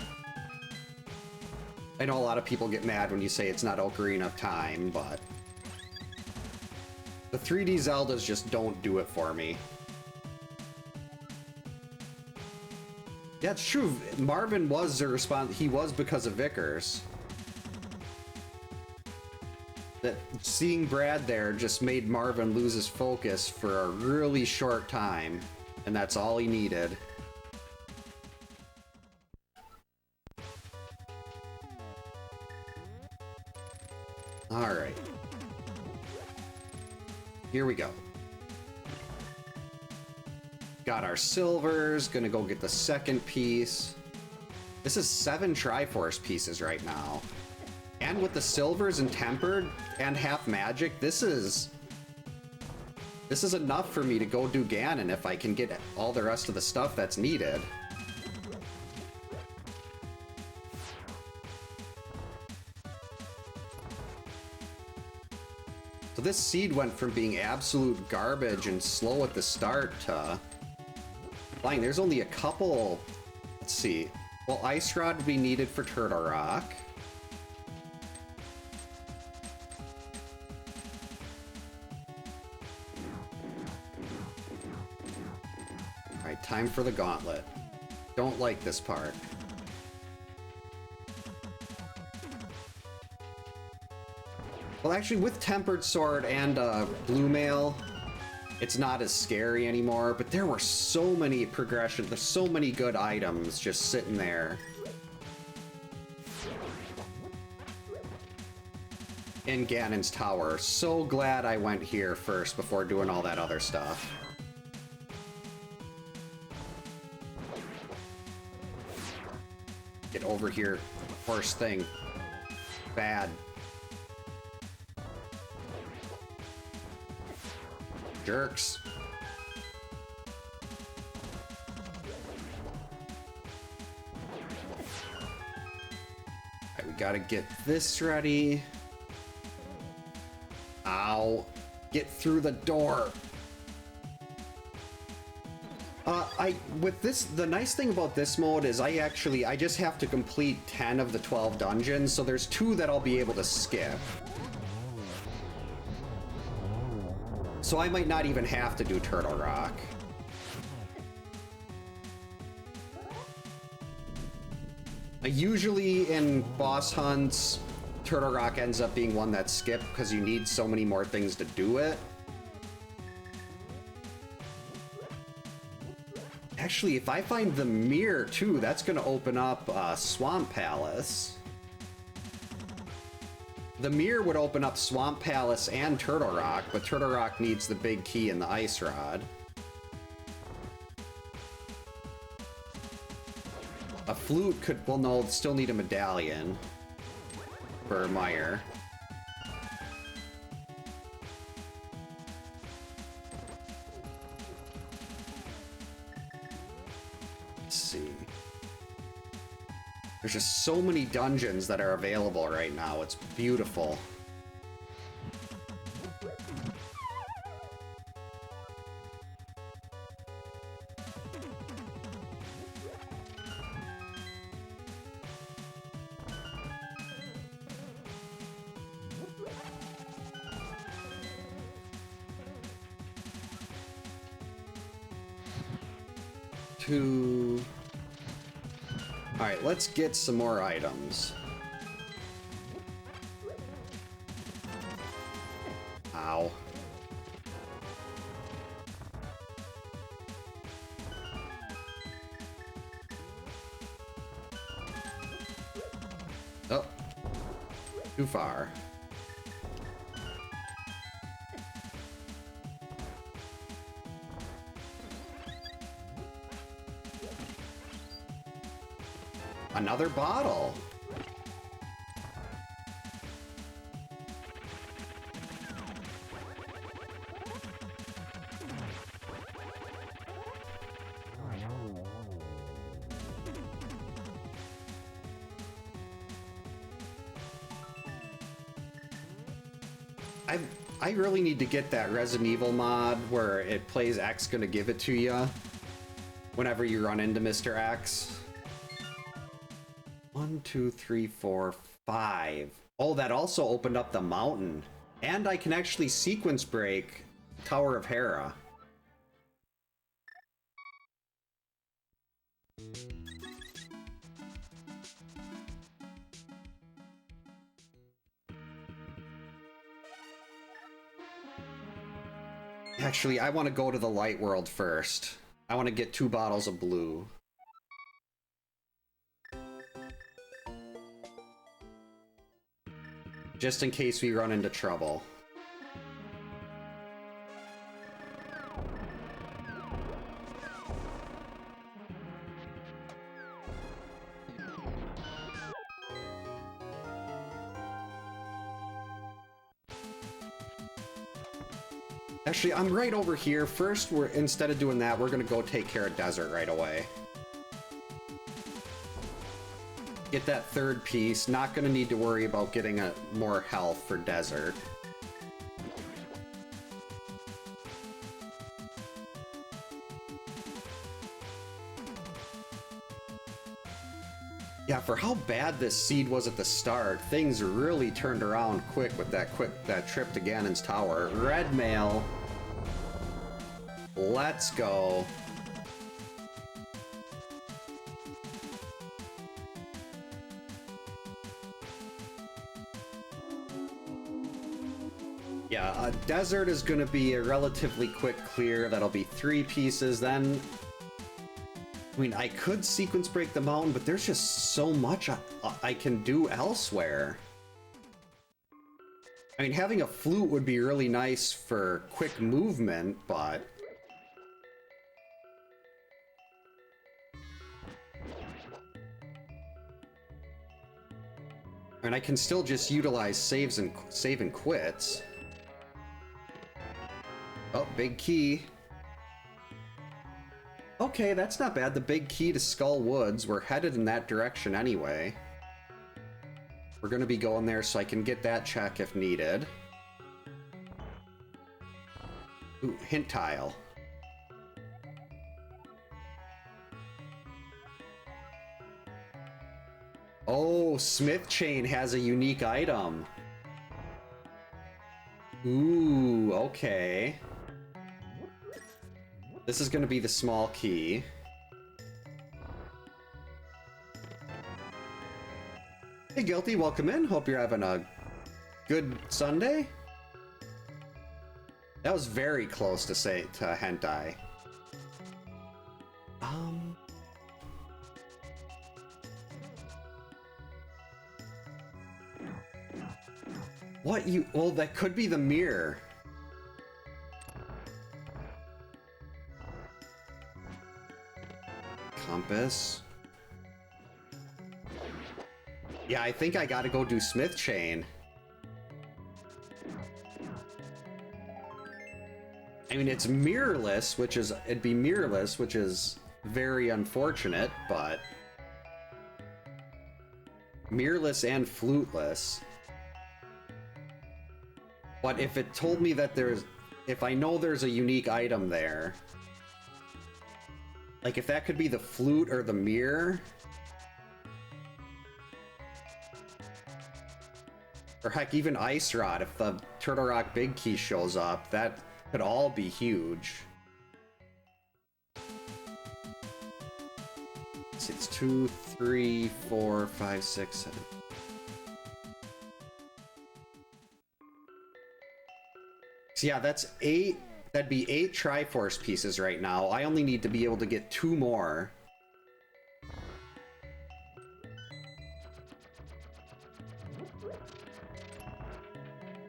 I know a lot of people get mad when you say it's not Ocarina of Time, but the 3D Zeldas just don't do it for me. Yeah, it's true. Marvin was the he was because of Vickers. That seeing Brad there just made Marvin lose his focus for a really short time, and that's all he needed. All right. Here we go. Got our silvers, gonna go get the second piece. This is 7 Triforce pieces right now. And with the silvers and tempered and half magic, this is enough for me to go do Ganon if I can get all the rest of the stuff that's needed. So this seed went from being absolute garbage and slow at the start to flying. There's only a couple. Let's see. Well, Ice Rod would be needed for Turtle Rock. Alright, time for the gauntlet. Don't like this part. Well, actually, with Tempered Sword and Blue Mail, it's not as scary anymore, but there were so many progressions, there's so many good items just sitting there. In Ganon's Tower. So glad I went here first before doing all that other stuff. Get over here first thing. Bad. Jerks. Alright, we gotta get this ready. Ow. Get through the door. The nice thing about this mode is I just have to complete 10 of the 12 dungeons, so there's 2 that I'll be able to skip. So I might not even have to do Turtle Rock. Usually in boss hunts, Turtle Rock ends up being one that's skipped because you need so many more things to do it. Actually, if I find the mirror too, that's going to open up Swamp Palace. The mirror would open up Swamp Palace and Turtle Rock, but Turtle Rock needs the big key and the ice rod. A flute could, well no, still need a medallion for Meyer. Let's see. There's just so many dungeons that are available right now. It's beautiful. Alright, let's get some more items. Ow. Oh. Too far. Another bottle. I really need to get that Resident Evil mod where it plays X gonna give it to you whenever you run into Mr. X. 1, 2, 3, 4, 5. Oh, that also opened up the mountain. And I can actually sequence break Tower of Hera. Actually, I want to go to the light world first. I want to get 2 bottles of blue. Just in case we run into trouble. Actually, I'm right over here. First, instead of doing that, we're gonna go take care of Desert right away. Get that 3rd piece. Not gonna need to worry about getting more health for Desert. Yeah, for how bad this seed was at the start, things really turned around quick with that trip to Ganon's Tower. Red mail. Let's go. Yeah, Desert is going to be a relatively quick clear. That'll be 3 pieces. Then, I mean, I could sequence break the mountain, but there's just so much I can do elsewhere. I mean, having a flute would be really nice for quick movement, but... And I can still just utilize save and quits. Oh, big key. Okay, that's not bad. The big key to Skull Woods. We're headed in that direction anyway. We're gonna be going there so I can get that check if needed. Ooh, hint tile. Oh, Smith Chain has a unique item. Ooh, okay. This is gonna be the small key. Hey, Guilty, welcome in. Hope you're having a good Sunday. That was very close to say to hentai. What you? Well, that could be the mirror. Compass. Yeah, I think I gotta go do Smith Chain. I mean, it's mirrorless, which is, it'd be mirrorless, which is very unfortunate, but mirrorless and fluteless. But if it told me that there's, if I know there's a unique item there, like if that could be the flute or the mirror, or heck, even Ice Rod, if the Turtle Rock Big Key shows up, that could all be huge. Let's see, it's 2, 3, 4, 5, 6, 7. So yeah, that's 8. That'd be 8 Triforce pieces right now. I only need to be able to get 2 more.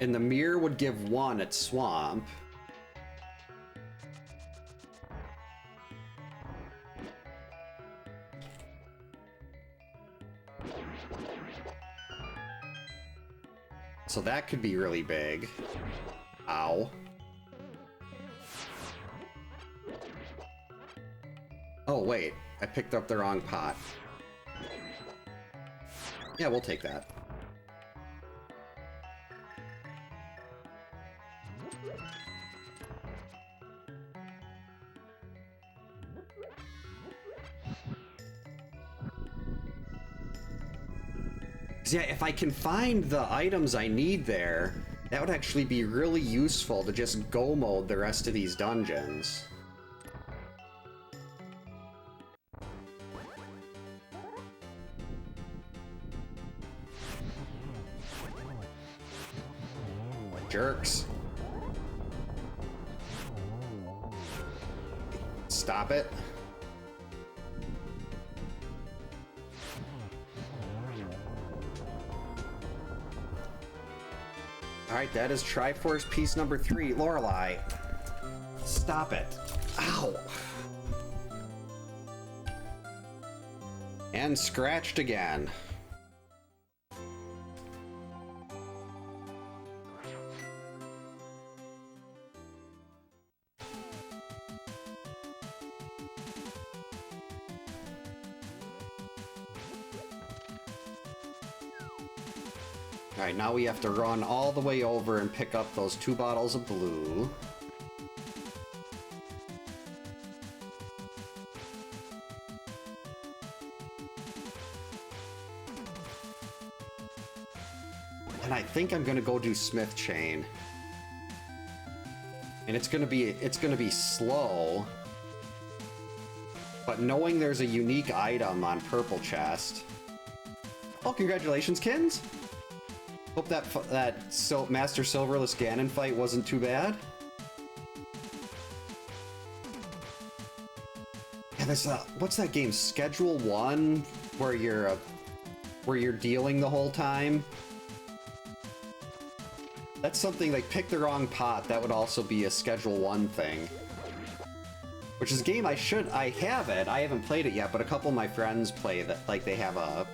And the mirror would give 1 at Swamp. So that could be really big. Ow. Oh, wait. I picked up the wrong pot. Yeah, we'll take that. Yeah, if I can find the items I need there, that would actually be really useful to just go mode the rest of these dungeons. Jerks. Stop it. Alright, that is Triforce piece number 3. Lorelei. Stop it. Ow. And scratched again. Alright, now we have to run all the way over and pick up those 2 bottles of blue. And I think I'm gonna go do Smith Chain. And it's gonna be slow. But knowing there's a unique item on Purple Chest. Oh, congratulations, Kins! Hope that Master Silverless Ganon fight wasn't too bad. Yeah, there's what's that game? Schedule 1, where you're dealing the whole time. That's something like pick the wrong pot. That would also be a Schedule 1 thing. Which is a game I have it. I haven't played it yet, but a couple of my friends play that. Like they have a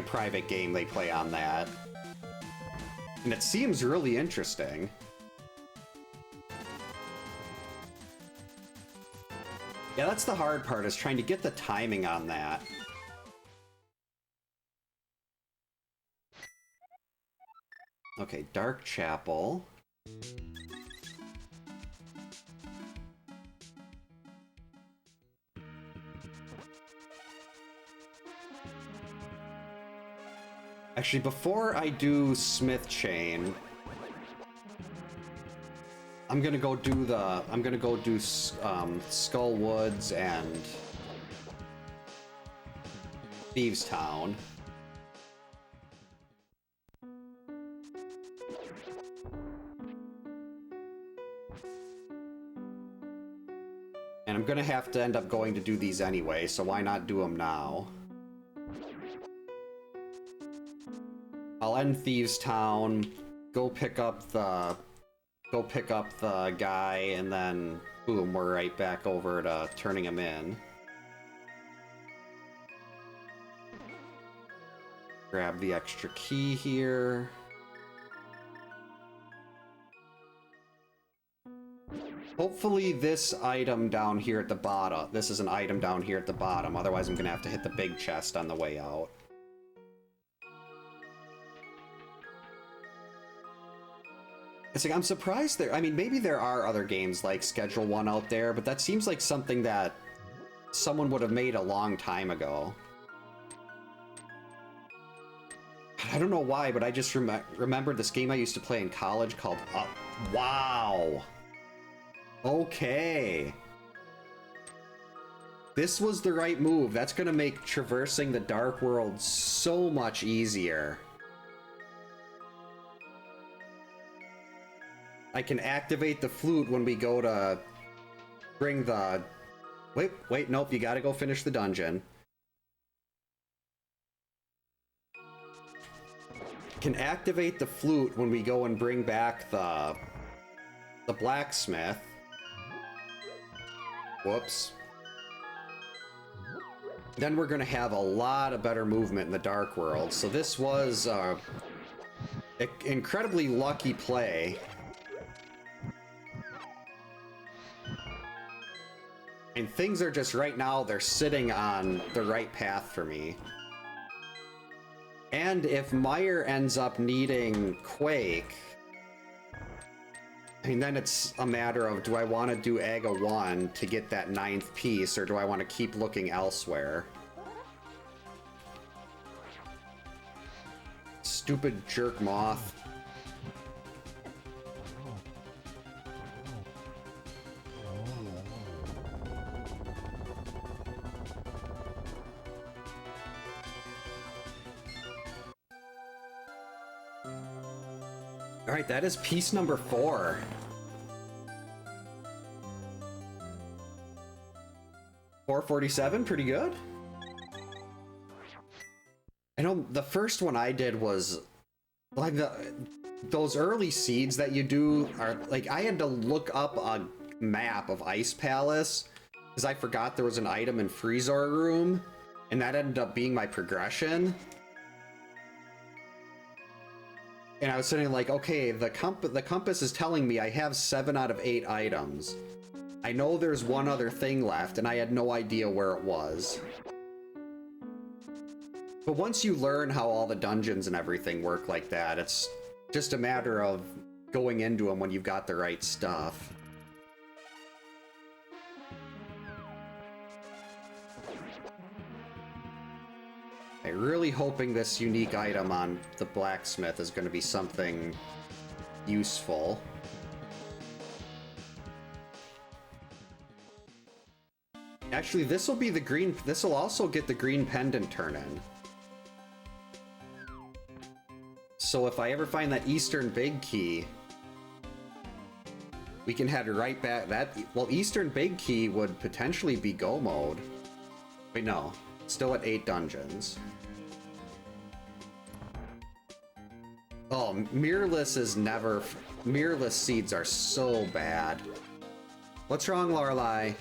private game they play on that. And it seems really interesting. Yeah, that's the hard part, is trying to get the timing on that. Okay, Dark Chapel. Actually, before I do Smith Chain, I'm gonna go do Skull Woods and Thieves Town. And I'm gonna have to end up going to do these anyway, so why not do them now? I'll end Thieves Town, go pick up the guy, and then boom, we're right back over to turning him in. Grab the extra key here. Hopefully this item down here at the bottom, this is an item down here at the bottom, otherwise I'm gonna have to hit the big chest on the way out. It's like, I'm surprised there, I mean, maybe there are other games like Schedule 1 out there, but that seems like something that someone would have made a long time ago. I don't know why, but I just remembered this game I used to play in college called wow! Okay. This was the right move. That's gonna make traversing the Dark World so much easier. I can activate the flute when we go to bring the... Wait, nope, you gotta go finish the dungeon. Can activate the flute when we go and bring back the blacksmith. Whoops. Then we're gonna have a lot of better movement in the Dark World. So this was an incredibly lucky play. And things are just, right now, they're sitting on the right path for me. And if Meyer ends up needing Quake, I mean, then it's a matter of, do I want to do Aga 1 to get that 9th piece, or do I want to keep looking elsewhere? Stupid jerk moth. Alright, that is piece number 4. $447, pretty good. I know the first one I did was like those early seeds that you do are like, I had to look up a map of Ice Palace because I forgot there was an item in Freezor Room, and that ended up being my progression. And I was sitting like, okay, the compass is telling me I have 7 out of 8 items. I know there's one other thing left, and I had no idea where it was. But once you learn how all the dungeons and everything work like that, it's just a matter of going into them when you've got the right stuff. I'm really hoping this unique item on the blacksmith is going to be something useful. Actually, this will be the green. This will also get the green pendant turn in. So if I ever find that Eastern Big Key, we can head right back. Well, Eastern Big Key would potentially be go mode. Wait, no. Still at 8 dungeons. Oh, mirrorless is never... Mirrorless seeds are so bad. What's wrong, Lorelei?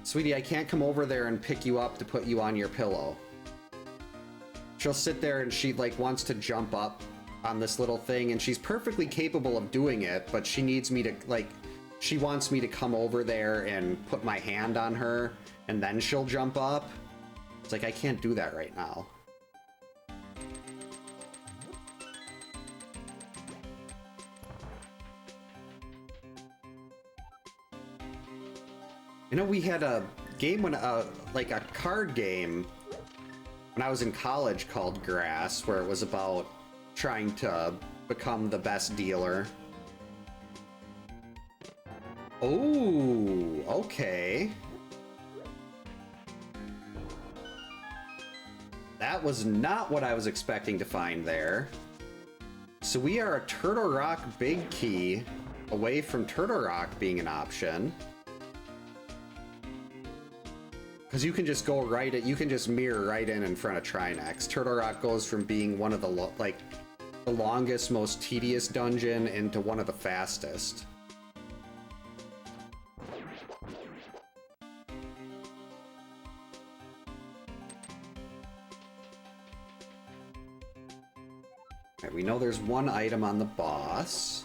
Sweetie, I can't come over there and pick you up to put you on your pillow. She'll sit there and she, like, wants to jump up on this little thing, and she's perfectly capable of doing it, but she needs me to, like... She wants me to come over there and put my hand on her, and then she'll jump up. It's like, I can't do that right now. You know, we had a game when like a card game when I was in college called Grass, where it was about trying to become the best dealer. Oh, okay. That was not what I was expecting to find there. So we are a Turtle Rock Big Key away from Turtle Rock being an option. Because you can just go right at, you can just mirror right in front of Trinex. Turtle Rock goes from being one of the, like, the longest, most tedious dungeon into one of the fastest. We know there's one item on the boss.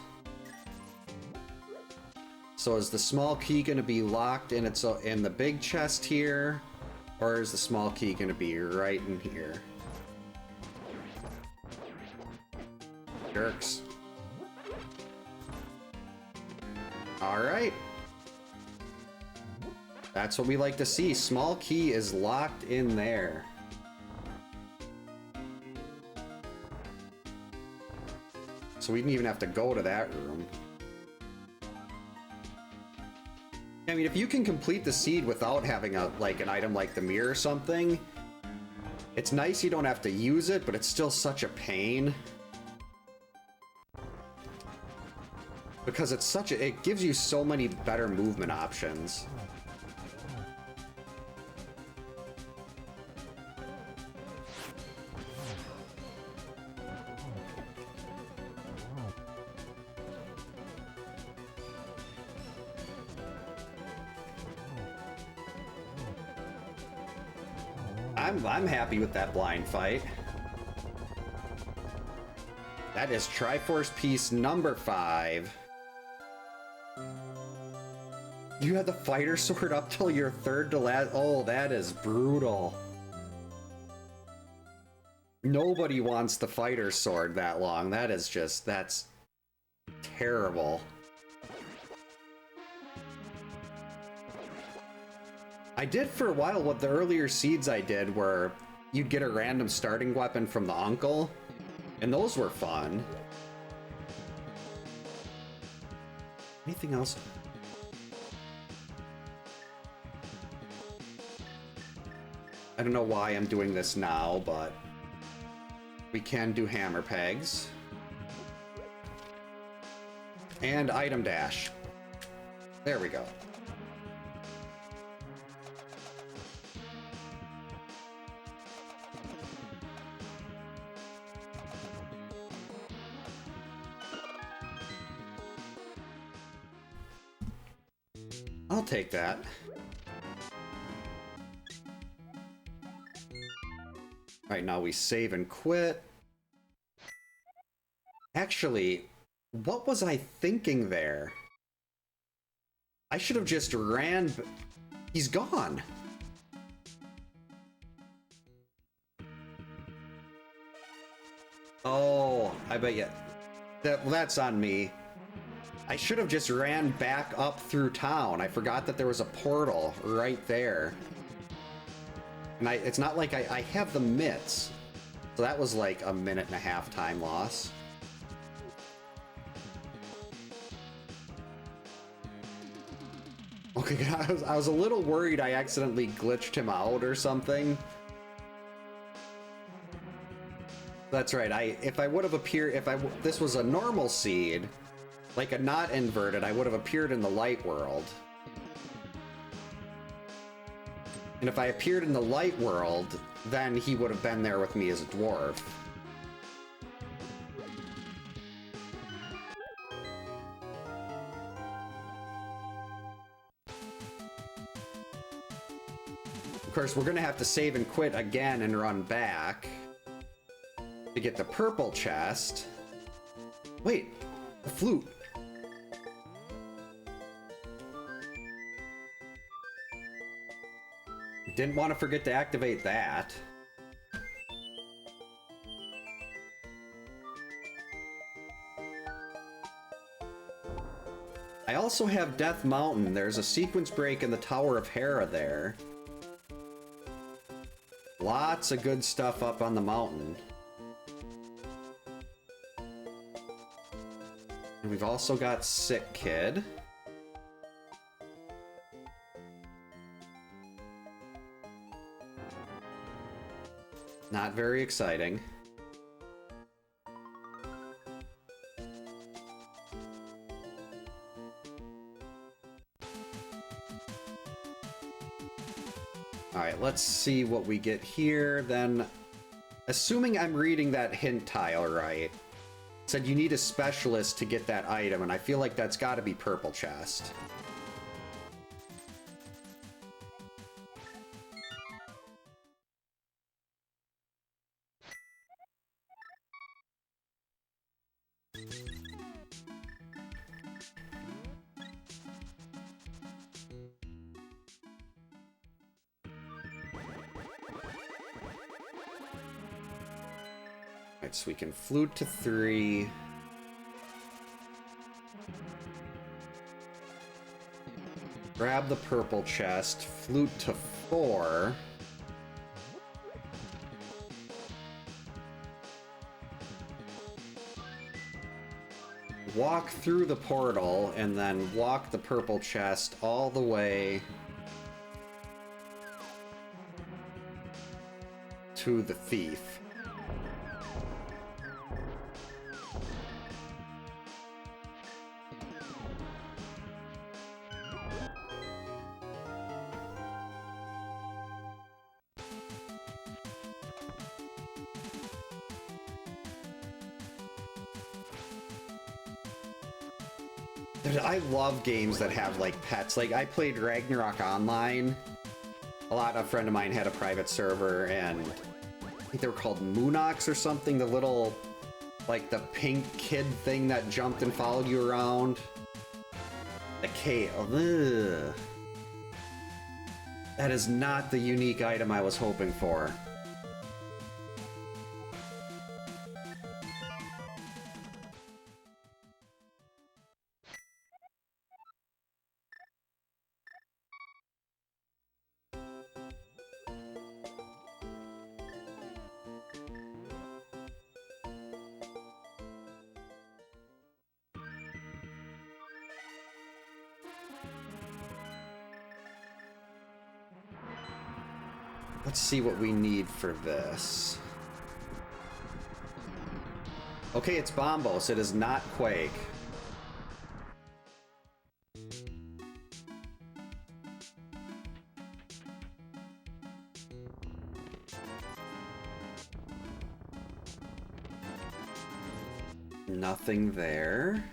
So is the small key going to be locked in in the big chest here, or is the small key going to be right in here? Jerks. All right. That's what we like to see. Small key is locked in there. So we didn't even have to go to that room. I mean, if you can complete the seed without having an item like the mirror or something, it's nice you don't have to use it, but it's still such a pain. Because it gives you so many better movement options. I'm happy with that blind fight. That is Triforce piece number 5. You had the fighter sword up till your third to last. Oh, that is brutal. Nobody wants the fighter sword that long. That is just, that's terrible. I did for a while what the earlier seeds I did where you'd get a random starting weapon from the uncle, and those were fun. Anything else? I don't know why I'm doing this now, but we can do hammer pegs. And item dash. There we go. I'll take that. Right now we save and quit. Actually, what was I thinking there? I should have just ran. He's gone. Oh, I bet you. That's on me. I should have just ran back up through town. I forgot that there was a portal right there. And it's not like I have the mitts. So that was like a 1.5-minute time loss. Okay, I was a little worried I accidentally glitched him out or something. That's right. If I would have appeared, this was a normal seed, like a not inverted, I would have appeared in the light world. And if I appeared in the light world, then he would have been there with me as a dwarf. Of course, we're gonna have to save and quit again and run back to get the purple chest. Wait, the flute. Didn't want to forget to activate that. I also have Death Mountain. There's a sequence break in the Tower of Hera there. Lots of good stuff up on the mountain. And we've also got Sick Kid. Not very exciting. Alright, let's see what we get here, then. Assuming I'm reading that hint tile right, it said you need a specialist to get that item, and I feel like that's gotta be Purple Chest. So we can flute to 3. Grab the purple chest, flute to 4. Walk through the portal, and then walk the purple chest all the way to the thief. I love games that have, like, pets. Like, I played Ragnarok Online. A friend of mine had a private server, and I think they were called Moonox or something. The little, like, the pink kid thing that jumped and followed you around. The K. Ugh. That is not the unique item I was hoping for. Let's see what we need for this. Okay, it's Bombos. It is not Quake. Nothing there.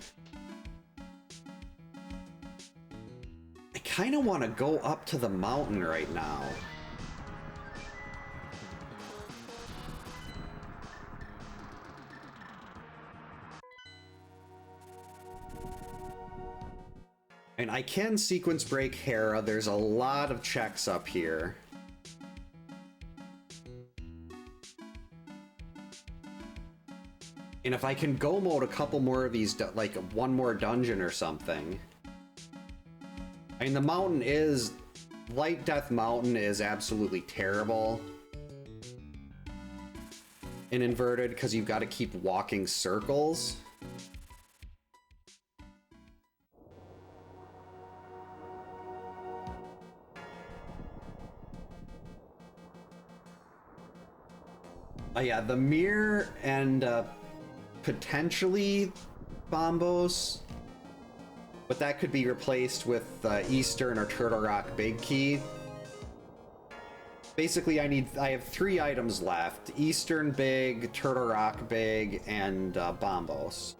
I kind of want to go up to the mountain right now. And I can sequence break Hera. There's a lot of checks up here. And if I can go mode a couple more of these, like one more dungeon or something. I mean, the mountain is... Light Death Mountain is absolutely terrible in inverted, because you've got to keep walking circles. Oh yeah, the mirror and potentially Bombos, but that could be replaced with Eastern or Turtle Rock Big Key. Basically, I have 3 items left: Eastern Big, Turtle Rock Big, and Bombos.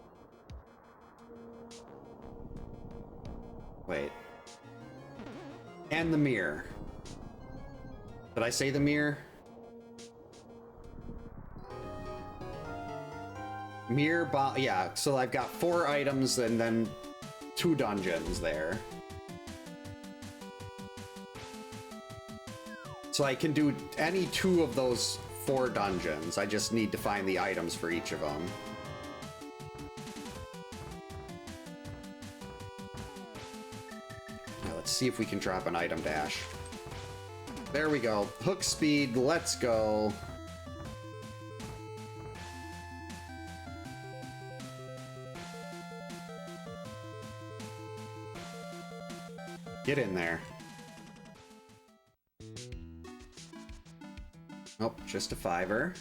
Wait. And the mirror. Did I say the mirror? Mirror bomb, yeah, so I've got 4 items and then 2 dungeons there. So I can do any 2 of those 4 dungeons. I just need to find the items for each of them. let's see if we can drop an item dash. There we go. Hook speed, let's go. Get in there. Nope, just a $5.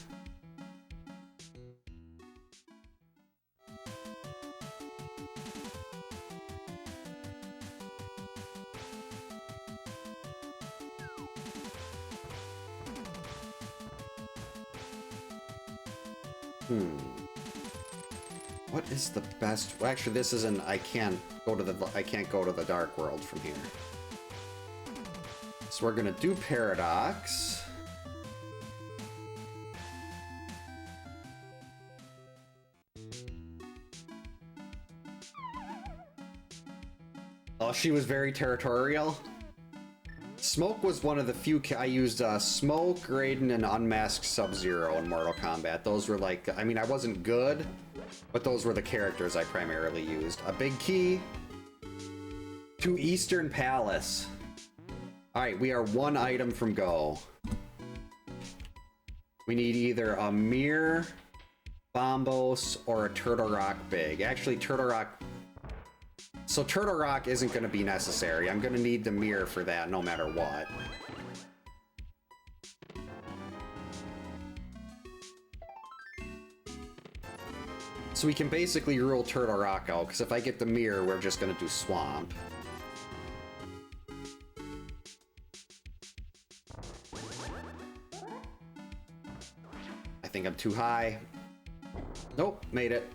What is the best? Well, actually, this isn't. I can't go to the dark world from here. So we're gonna do Paradox. Oh, she was very territorial. Smoke was one of the few. I used Smoke, Raiden, and Unmasked Sub-Zero in Mortal Kombat. Those were like, I mean, I wasn't good, but those were the characters I primarily used. A big key to Eastern Palace. All right, we are one item from go. We need either a Mirror, Bombos, or a Turtle Rock Big. Actually, Turtle Rock. So Turtle Rock isn't going to be necessary. I'm going to need the mirror for that no matter what. So we can basically rule Turtle Rock out, because if I get the mirror, we're just going to do Swamp. I think I'm too high. Nope, made it.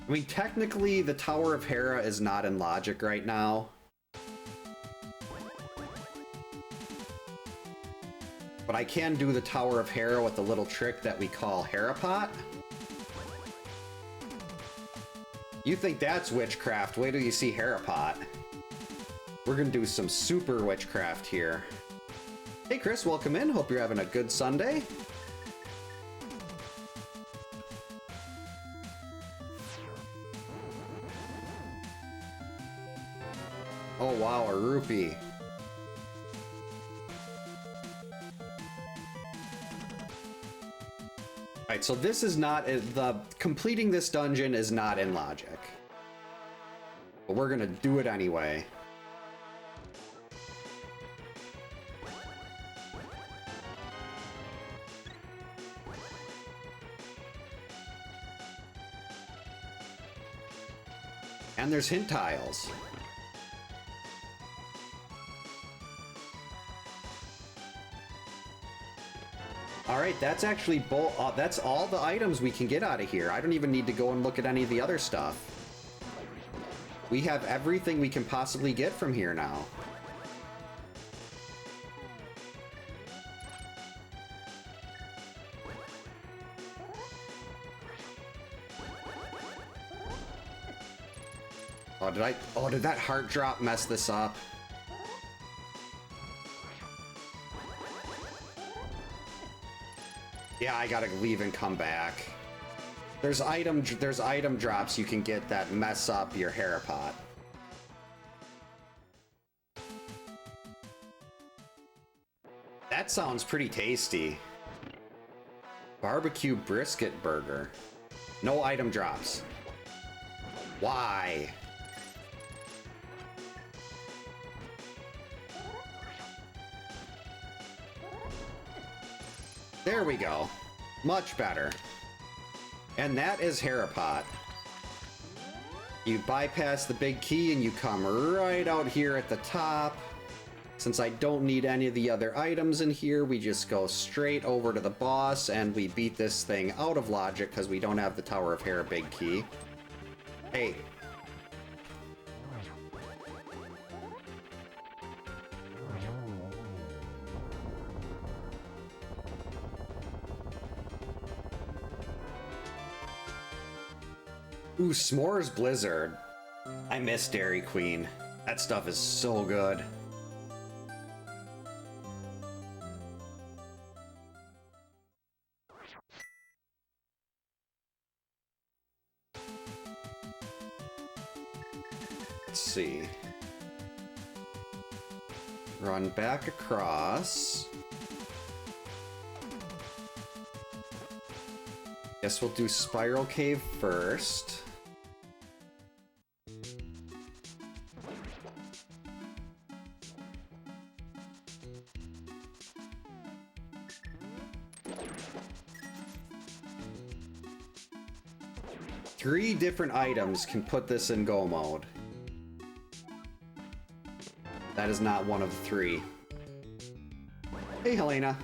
I mean, technically, the Tower of Hera is not in logic right now. But I can do the Tower of Hera with the little trick that we call Hera Pot. You think that's witchcraft? Wait till you see Hera Pot. We're gonna do some super witchcraft here. Hey Chris, welcome in. Hope you're having a good Sunday. Oh wow, a rupee. Alright, so this is not, completing this dungeon is not in logic. But we're gonna do it anyway. And there's hint tiles. Alright, that's actually that's all the items we can get out of here. I don't even need to go and look at any of the other stuff. We have everything we can possibly get from here now. Did that heart drop mess this up? Yeah, I gotta leave and come back. There's item drops you can get that mess up your Hera Pot. That sounds pretty tasty. Barbecue brisket burger. No item drops. Why? There we go. Much better. And that is Hera Pot. You bypass the big key and you come right out here at the top. Since I don't need any of the other items in here, we just go straight over to the boss and we beat this thing out of logic because we don't have the Tower of Hera big key. Hey. Ooh, S'mores Blizzard. I miss Dairy Queen. That stuff is so good. Run back across. Guess we'll do Spiral Cave first. Three different items can put this in go mode. That is not one of the three. Hey, Helena.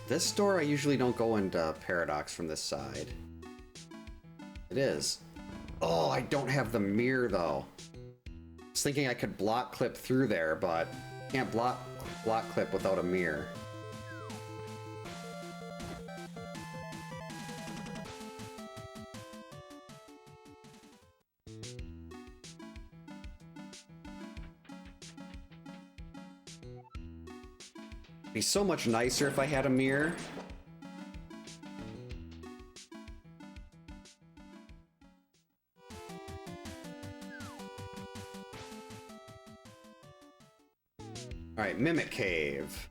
This door, I usually don't go into Paradox from this side. It is. Oh, I don't have the mirror, though. I was thinking I could block clip through there, but can't block clip without a mirror. It'd be so much nicer if I had a mirror. Alright, Mimic Cave.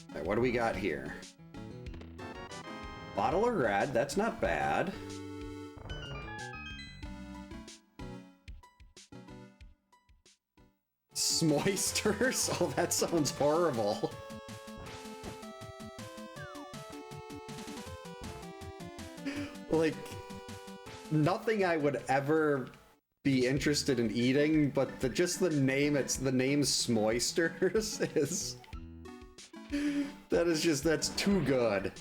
Alright, what do we got here? Bottle of red, that's not bad. Smoisters? Oh, that sounds horrible. Like, nothing I would ever be interested in eating, but just the name, it's the name Smoisters is... that's too good.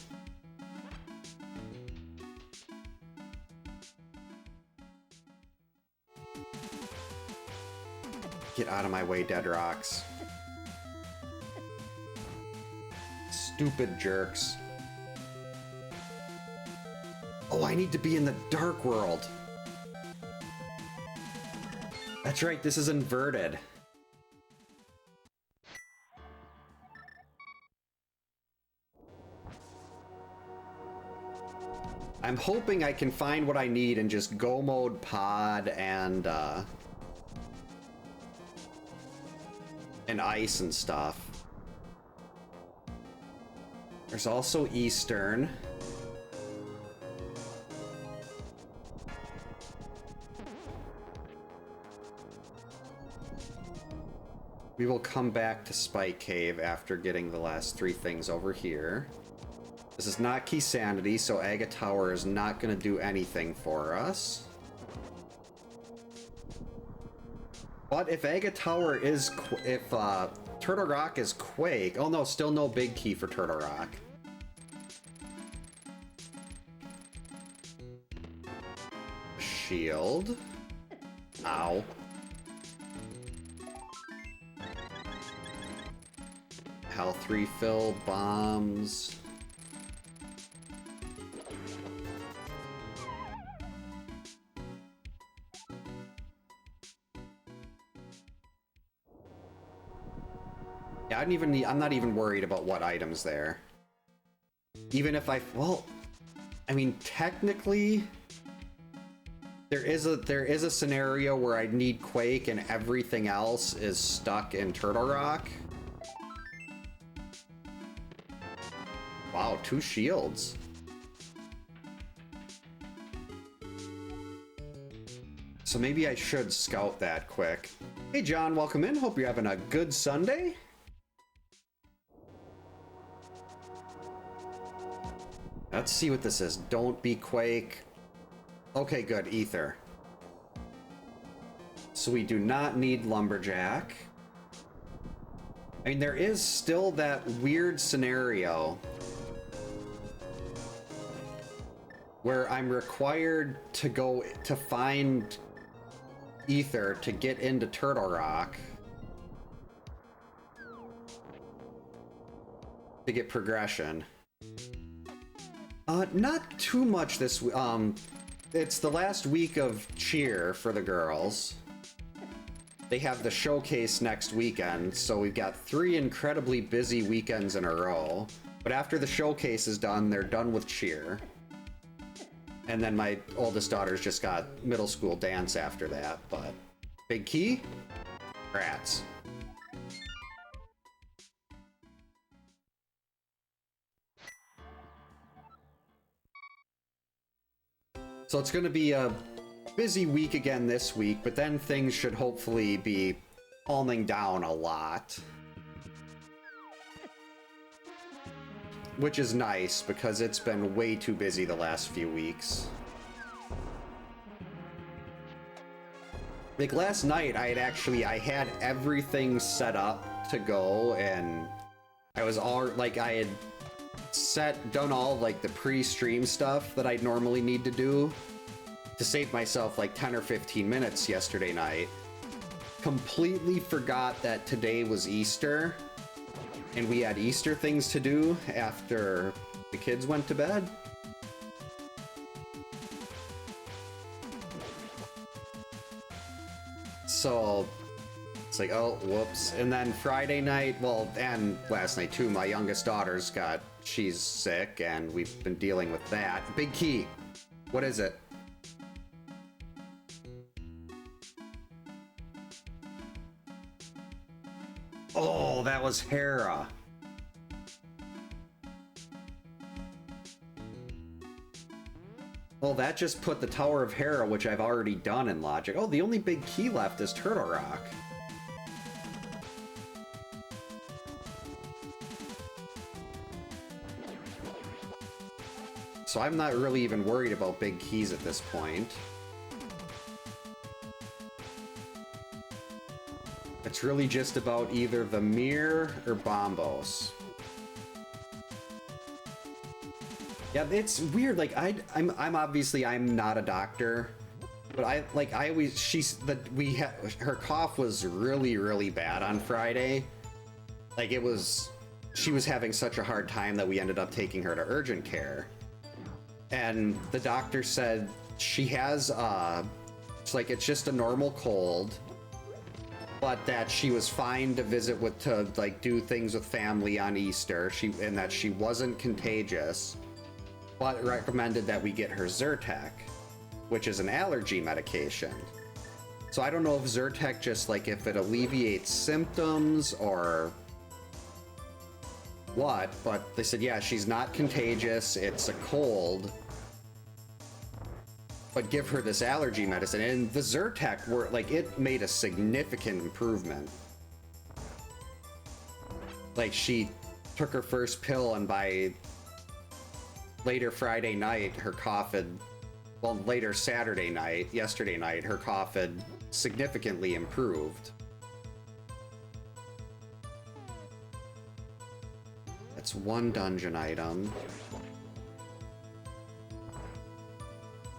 Get out of my way, Dead Rocks. Stupid jerks. Oh, I need to be in the Dark World. That's right, this is inverted. I'm hoping I can find what I need and just go mode pod and ice and stuff. There's also Eastern. We will come back to Spike Cave after getting the last three things over here. This is not Key Sanity, so Aga Tower is not going to do anything for us. But if Aga Tower is... if Turtle Rock is Quake... Oh no, still no big key for Turtle Rock. Shield. Ow. Health refill, bombs. Yeah, I'm not even worried about what items there. Even if well, I mean, technically, there is a scenario where I need Quake and everything else is stuck in Turtle Rock. Wow, 2 shields. So maybe I should scout that quick. Hey John, welcome in. Hope you're having a good Sunday. Let's see what this is. Don't be Quake. Okay, good. Ether. So we do not need Lumberjack. I mean, there is still that weird scenario where I'm required to go to find Ether to get into Turtle Rock to get progression. Not too much this it's the last week of cheer for the girls. They have the showcase next weekend, so we've got 3 incredibly busy weekends in a row. But after the showcase is done, they're done with cheer. And then my oldest daughter's just got middle school dance after that, but... Big Key? Rats. So it's gonna be a busy week again this week, but then things should hopefully be calming down a lot. Which is nice, because it's been way too busy the last few weeks. Like last night, I had everything set up to go, and I was all, like, I had done all, like, the pre-stream stuff that I'd normally need to do to save myself, like, 10 or 15 minutes yesterday night. Completely forgot that today was Easter, and we had Easter things to do after the kids went to bed. So it's like, oh, whoops. And then Friday night, well, and last night too, my youngest daughter's she's sick, and we've been dealing with that. Big Key. What is it? Oh, that was Hera. Well, that just put the Tower of Hera, which I've already done in Logic. Oh, the only big key left is Turtle Rock. So I'm not really even worried about big keys at this point. It's really just about either the Mirror or Bombos. Yeah, it's weird. Like I'm obviously I'm not a doctor, but her cough was really bad on Friday. Like she was having such a hard time that we ended up taking her to urgent care. And the doctor said she has it's just a normal cold, but that she was fine to visit to do things with family on Easter. And that she wasn't contagious, but recommended that we get her Zyrtec, which is an allergy medication. So I don't know if Zyrtec just if it alleviates symptoms or what, but they said, yeah, she's not contagious, it's a cold, but give her this allergy medicine. And the Zyrtec it made a significant improvement. She took her first pill, and by later Friday night, her cough had, well, later Saturday night, yesterday night, her cough had significantly improved. That's one dungeon item.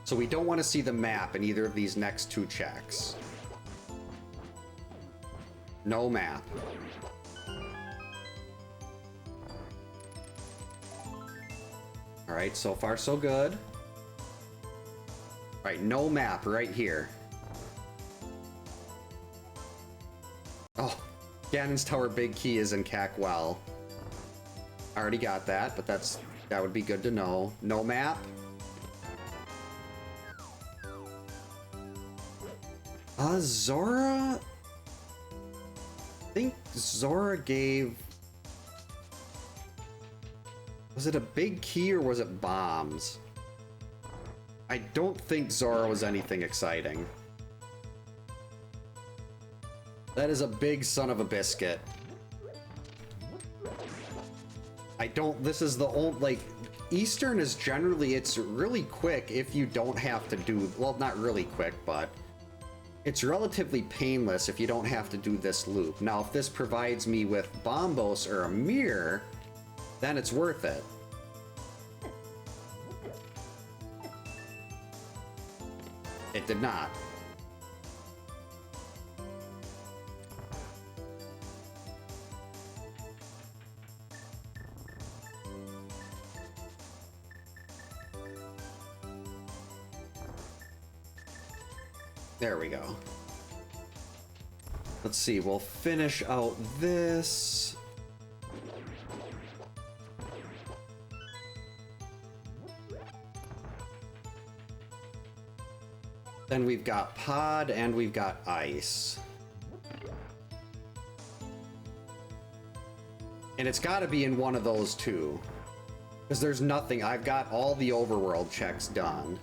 So we don't want to see the map in either of these next 2 checks. No map. Alright, so far so good. Alright, no map right here. Oh, Ganon's Tower Big Key is in Cackwell. I already got that, but that would be good to know. No map. Zora? I think Zora gave... Was it a big key or was it bombs? I don't think Zora was anything exciting. That is a big son of a biscuit. This is the old, Eastern is generally, it's really quick if you don't have to do, well, not really quick, but it's relatively painless if you don't have to do this loop. Now, if this provides me with Bombos or a mirror, then it's worth it. It did not. There we go. Let's see, we'll finish out this. Then we've got pod and we've got ice. And it's got to be in one of those two. Because there's nothing. I've got all the overworld checks done.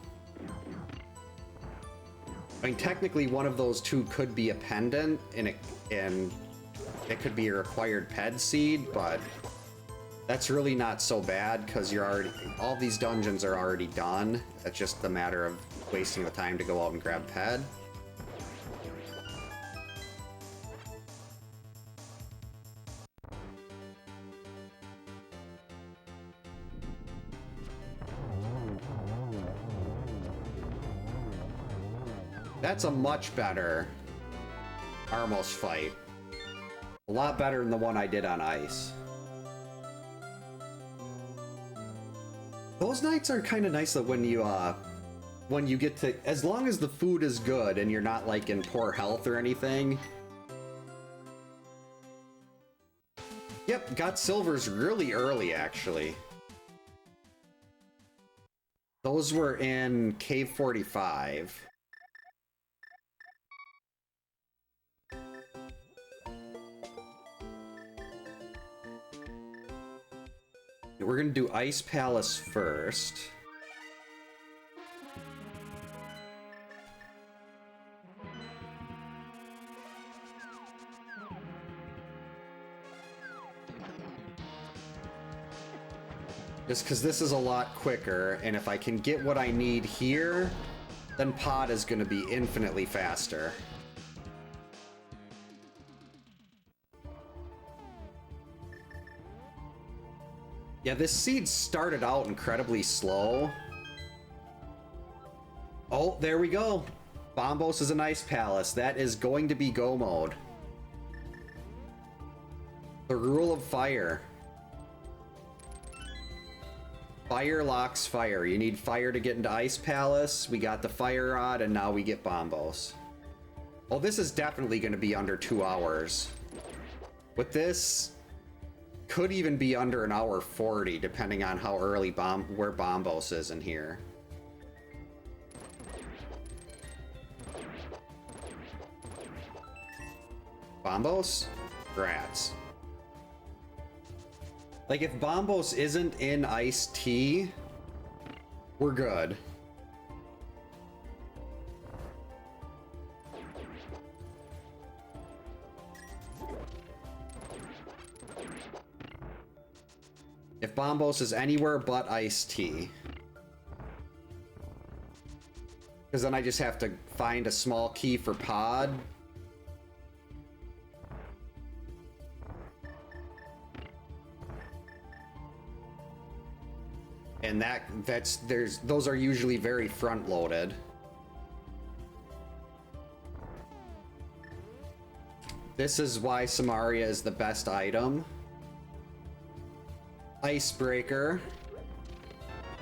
I mean, technically one of those two could be a pendant, and it could be a required ped seed, but that's really not so bad because you're already, all these dungeons are already done. It's just a matter of wasting the time to go out and grab ped. That's a much better Armos fight. A lot better than the one I did on ice. Those nights are kind of nice that when you get to, as long as the food is good and you're not like in poor health or anything. Yep, got silvers really early actually. Those were in Cave 45. We're gonna do Ice Palace first. Just because this is a lot quicker, and if I can get what I need here, then pod is gonna be infinitely faster. Yeah, this seed started out incredibly slow. Oh, there we go. Bombos is an Ice Palace. That is going to be go mode. The rule of fire. Fire locks fire. You need fire to get into Ice Palace. We got the fire rod, and now we get Bombos. Oh, this is definitely going to be under 2 hours. With this, could even be under 1:40, depending on how early where Bombos is in here. Bombos? Rats. Like, if Bombos isn't in iced tea, we're good. If Bombos is anywhere but iced tea. Because then I just have to find a small key for pod. And those are usually very front loaded. This is why Samaria is the best item. Icebreaker,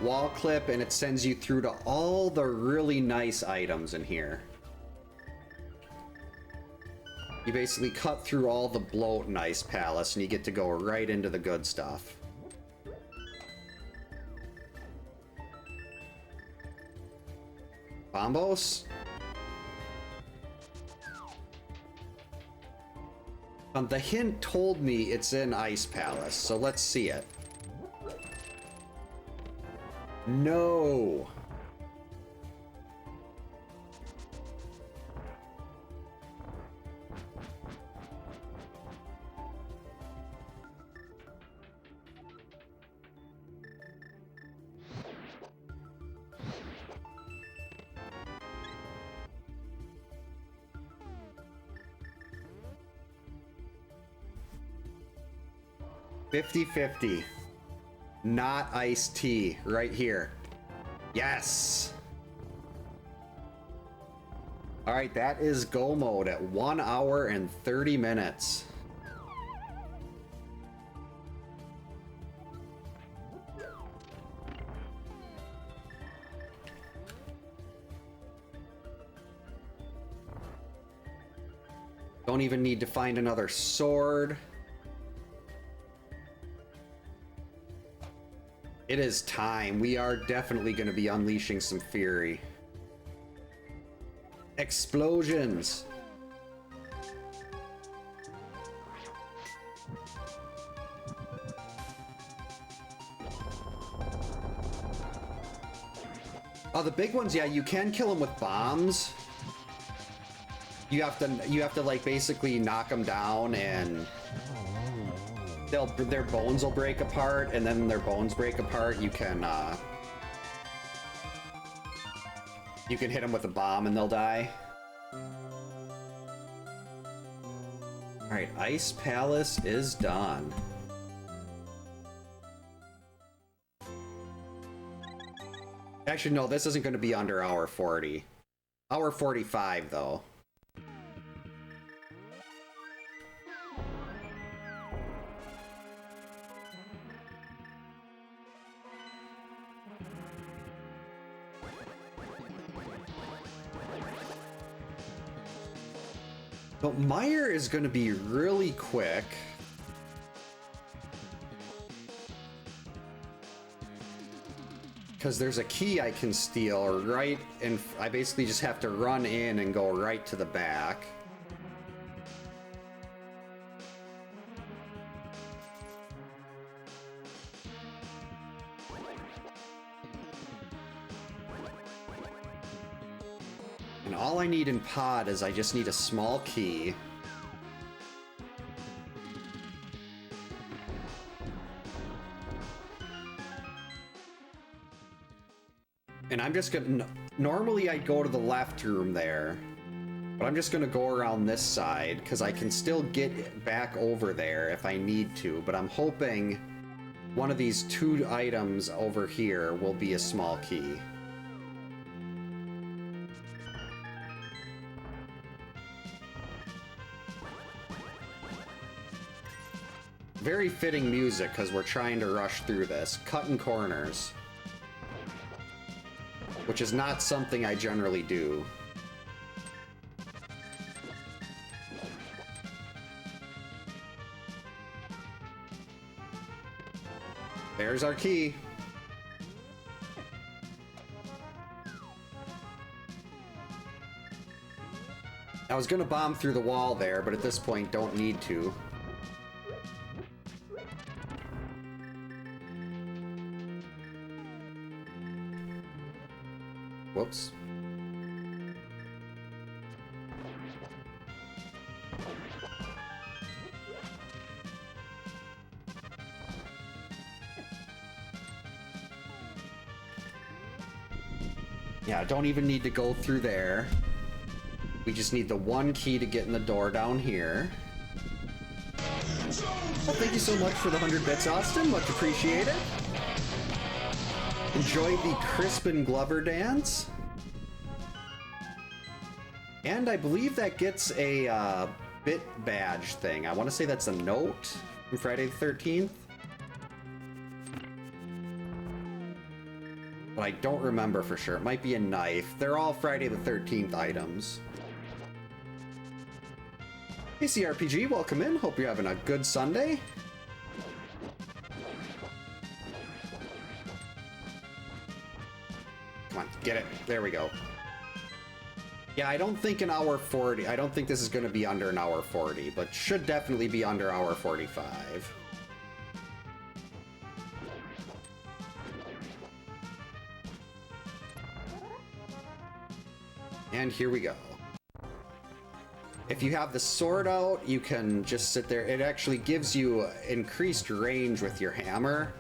wall clip, and it sends you through to all the really nice items in here. You basically cut through all the bloat in Ice Palace and you get to go right into the good stuff. Bombos? The hint told me it's in Ice Palace, so let's see it. No. $50-50. Not iced tea. Right here. Yes! Alright, that is go mode at 1 hour and 30 minutes. Don't even need to find another sword. It is time. We are definitely going to be unleashing some fury. Explosions. Oh, the big ones, yeah, you can kill them with bombs. You have to like basically knock them down, and their bones will break apart, and then their bones break apart. You can hit them with a bomb and they'll die. All right, Ice Palace is done. Actually, no, this isn't going to be under hour 40. Hour 45, though. But Meyer is going to be really quick. Because there's a key I can steal right, and I basically just have to run in and go right to the back. And all I need in Pod is I just need a small key. And I'm just gonna... Normally I'd go to the left room there, but I'm just gonna go around this side, because I can still get back over there if I need to, but I'm hoping one of these two items over here will be a small key. Very fitting music, because we're trying to rush through this. Cutting corners. Which is not something I generally do. There's our key. I was gonna bomb through the wall there, but at this point don't need to. Whoops. Yeah, don't even need to go through there. We just need the one key to get in the door down here. Well, thank you so much for the 100 bits, Austin. Much appreciated. Enjoy the Crispin Glover dance. And I believe that gets a bit badge thing. I want to say that's a note from Friday the 13th. But I don't remember for sure. It might be a knife. They're all Friday the 13th items. Hey CRPG, welcome in. Hope you're having a good Sunday. Come on, get it. There we go. Yeah, I don't think an hour 40. I don't think this is going to be under an hour 40, but should definitely be under hour 45. And here we go. If you have the sword out, you can just sit there. It actually gives you increased range with your hammer.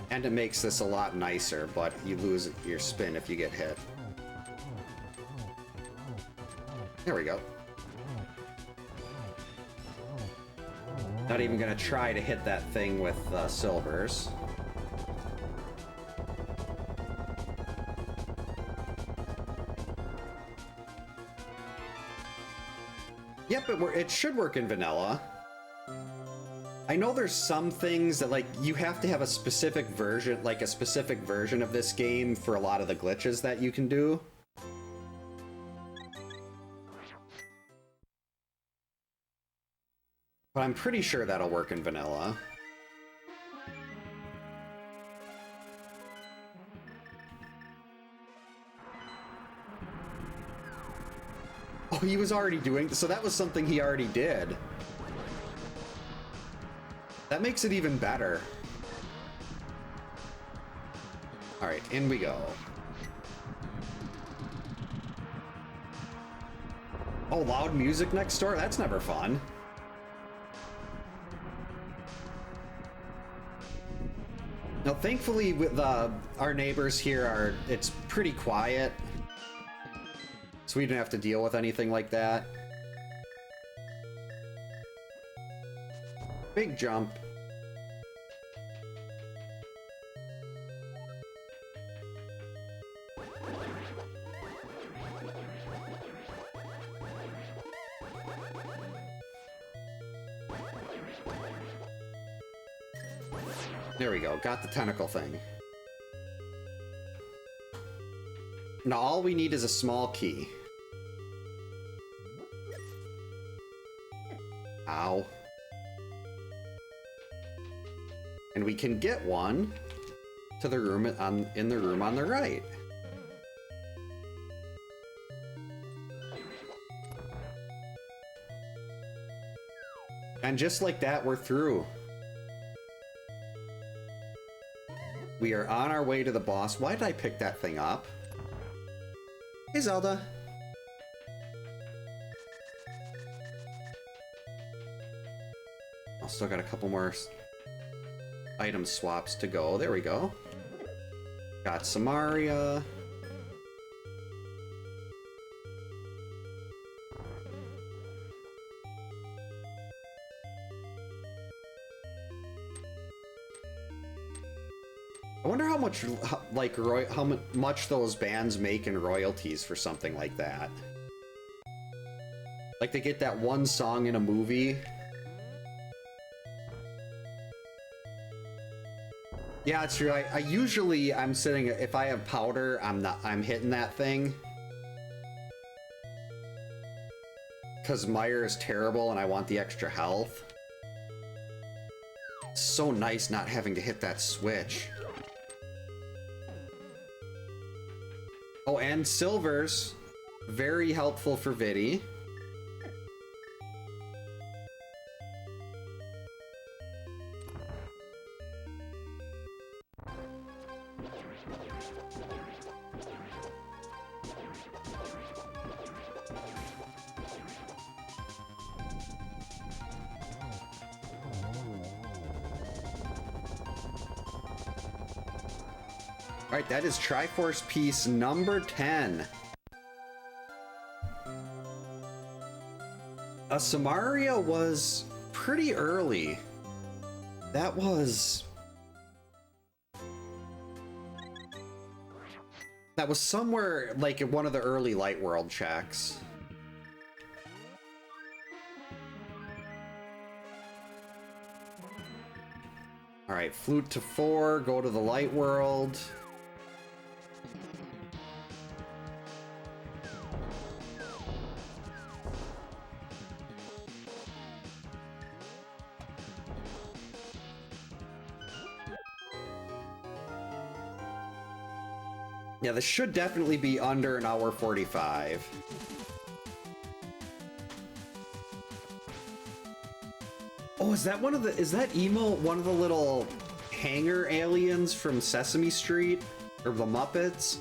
And it makes this a lot nicer, but you lose your spin if you get hit. There we go. Not even gonna try to hit that thing with silvers. Yep, it should work in vanilla. I know there's some things that, like, you have to have a specific version, like a specific version of this game for a lot of the glitches that you can do. But I'm pretty sure that'll work in vanilla. Oh, he was already doing... So that was something he already did. That makes it even better. Alright, in we go. Oh, loud music next door? That's never fun. Now, thankfully, with our neighbors here it's pretty quiet. So we didn't have to deal with anything like that. Big jump. There we go, got the tentacle thing. Now all we need is a small key. Ow. And we can get one to the room in the room on the right. And just like that, we're through. We are on our way to the boss. Why did I pick that thing up? Hey, Zelda. I'll still got a couple more item swaps to go. There we go. Got Samaria. I wonder how much, like, how much those bands make in royalties for something like that. Like, they get that one song in a movie. Yeah, it's true. I usually, I'm sitting, if I have powder, I'm hitting that thing. Because Meyer is terrible and I want the extra health. It's so nice not having to hit that switch. Oh, and silvers. Very helpful for Viddy. Alright, that is Triforce piece number 10. Samaria was pretty early. That was somewhere like at one of the early Light World checks. Alright, flute to 4, go to the Light World. Yeah, this should definitely be under an hour 45. Oh, is that is that Emo one of the little hanger aliens from Sesame Street? Or the Muppets?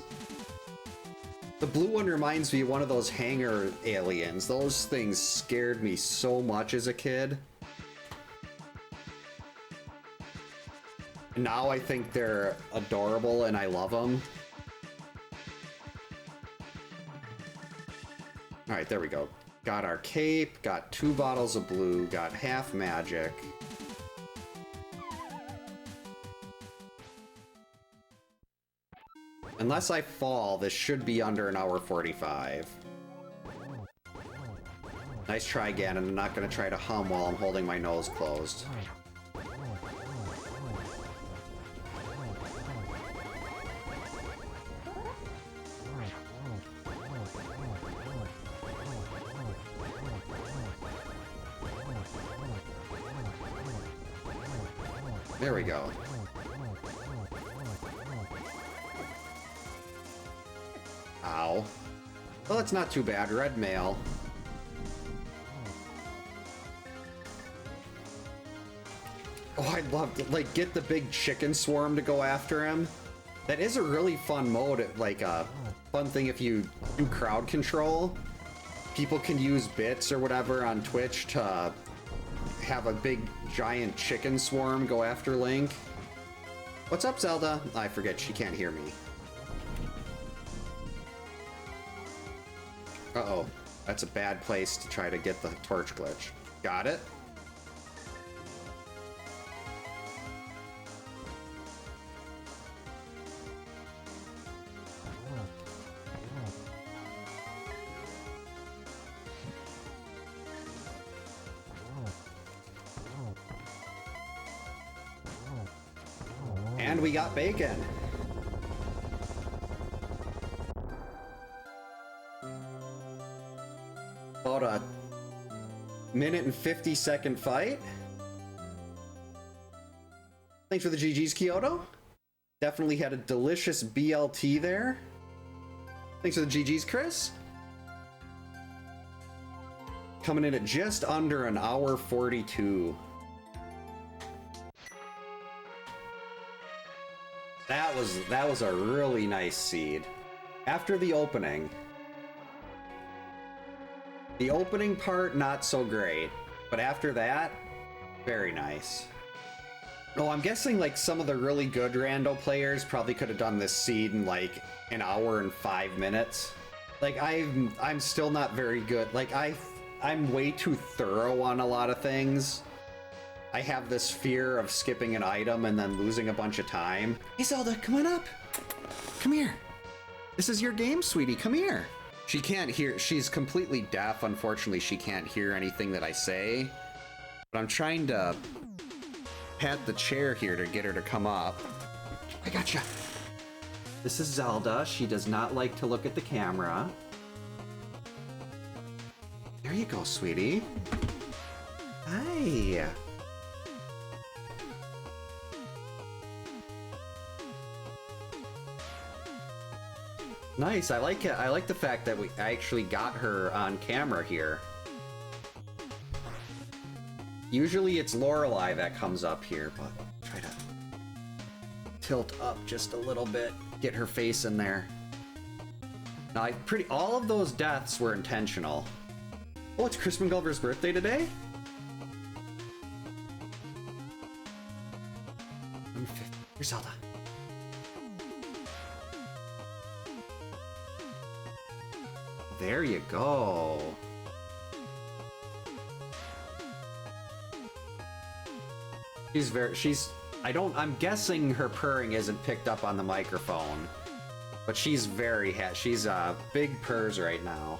The blue one reminds me of one of those hanger aliens. Those things scared me so much as a kid. Now I think they're adorable and I love them. Alright, there we go. Got our cape, got 2 bottles of blue, got half magic. Unless I fall, this should be under an hour 45. Nice try again, and I'm not going to try to hum while I'm holding my nose closed. There we go. Ow. Well, it's not too bad. Red mail. Oh, I'd love to, like, get the big chicken swarm to go after him. That is a really fun mode, like a fun thing if you do crowd control. People can use bits or whatever on Twitch to have a big giant chicken swarm go after Link. What's up, Zelda? I forget, she can't hear me. Uh-oh, that's a bad place to try to get the torch glitch. Got it? And we got bacon. About a minute and 50-second fight. Thanks for the GG's, Kyoto. Definitely had a delicious BLT there. Thanks for the GG's, Chris. Coming in at just under an hour 42. That was a really nice seed. After the opening part, not so great, but after that, very nice. Oh, I'm guessing like some of the really good rando players probably could have done this seed in like an hour and 5 minutes. Like I'm still not very good. Like I'm way too thorough on a lot of things. I have this fear of skipping an item and then losing a bunch of time. Hey Zelda, come on up. Come here. This is your game, sweetie. Come here. She can't hear. She's completely deaf. Unfortunately, she can't hear anything that I say. But I'm trying to pat the chair here to get her to come up. I gotcha. This is Zelda. She does not like to look at the camera. There you go, sweetie. Hi. Nice, I like it. I like the fact that I actually got her on camera here. Usually it's Lorelei that comes up here, but try to tilt up just a little bit, get her face in there. Now, all of those deaths were intentional. Oh, it's Crispin Glover's birthday today? Here's Zelda. There you go. I'm guessing her purring isn't picked up on the microphone, but she's very she's big purrs right now.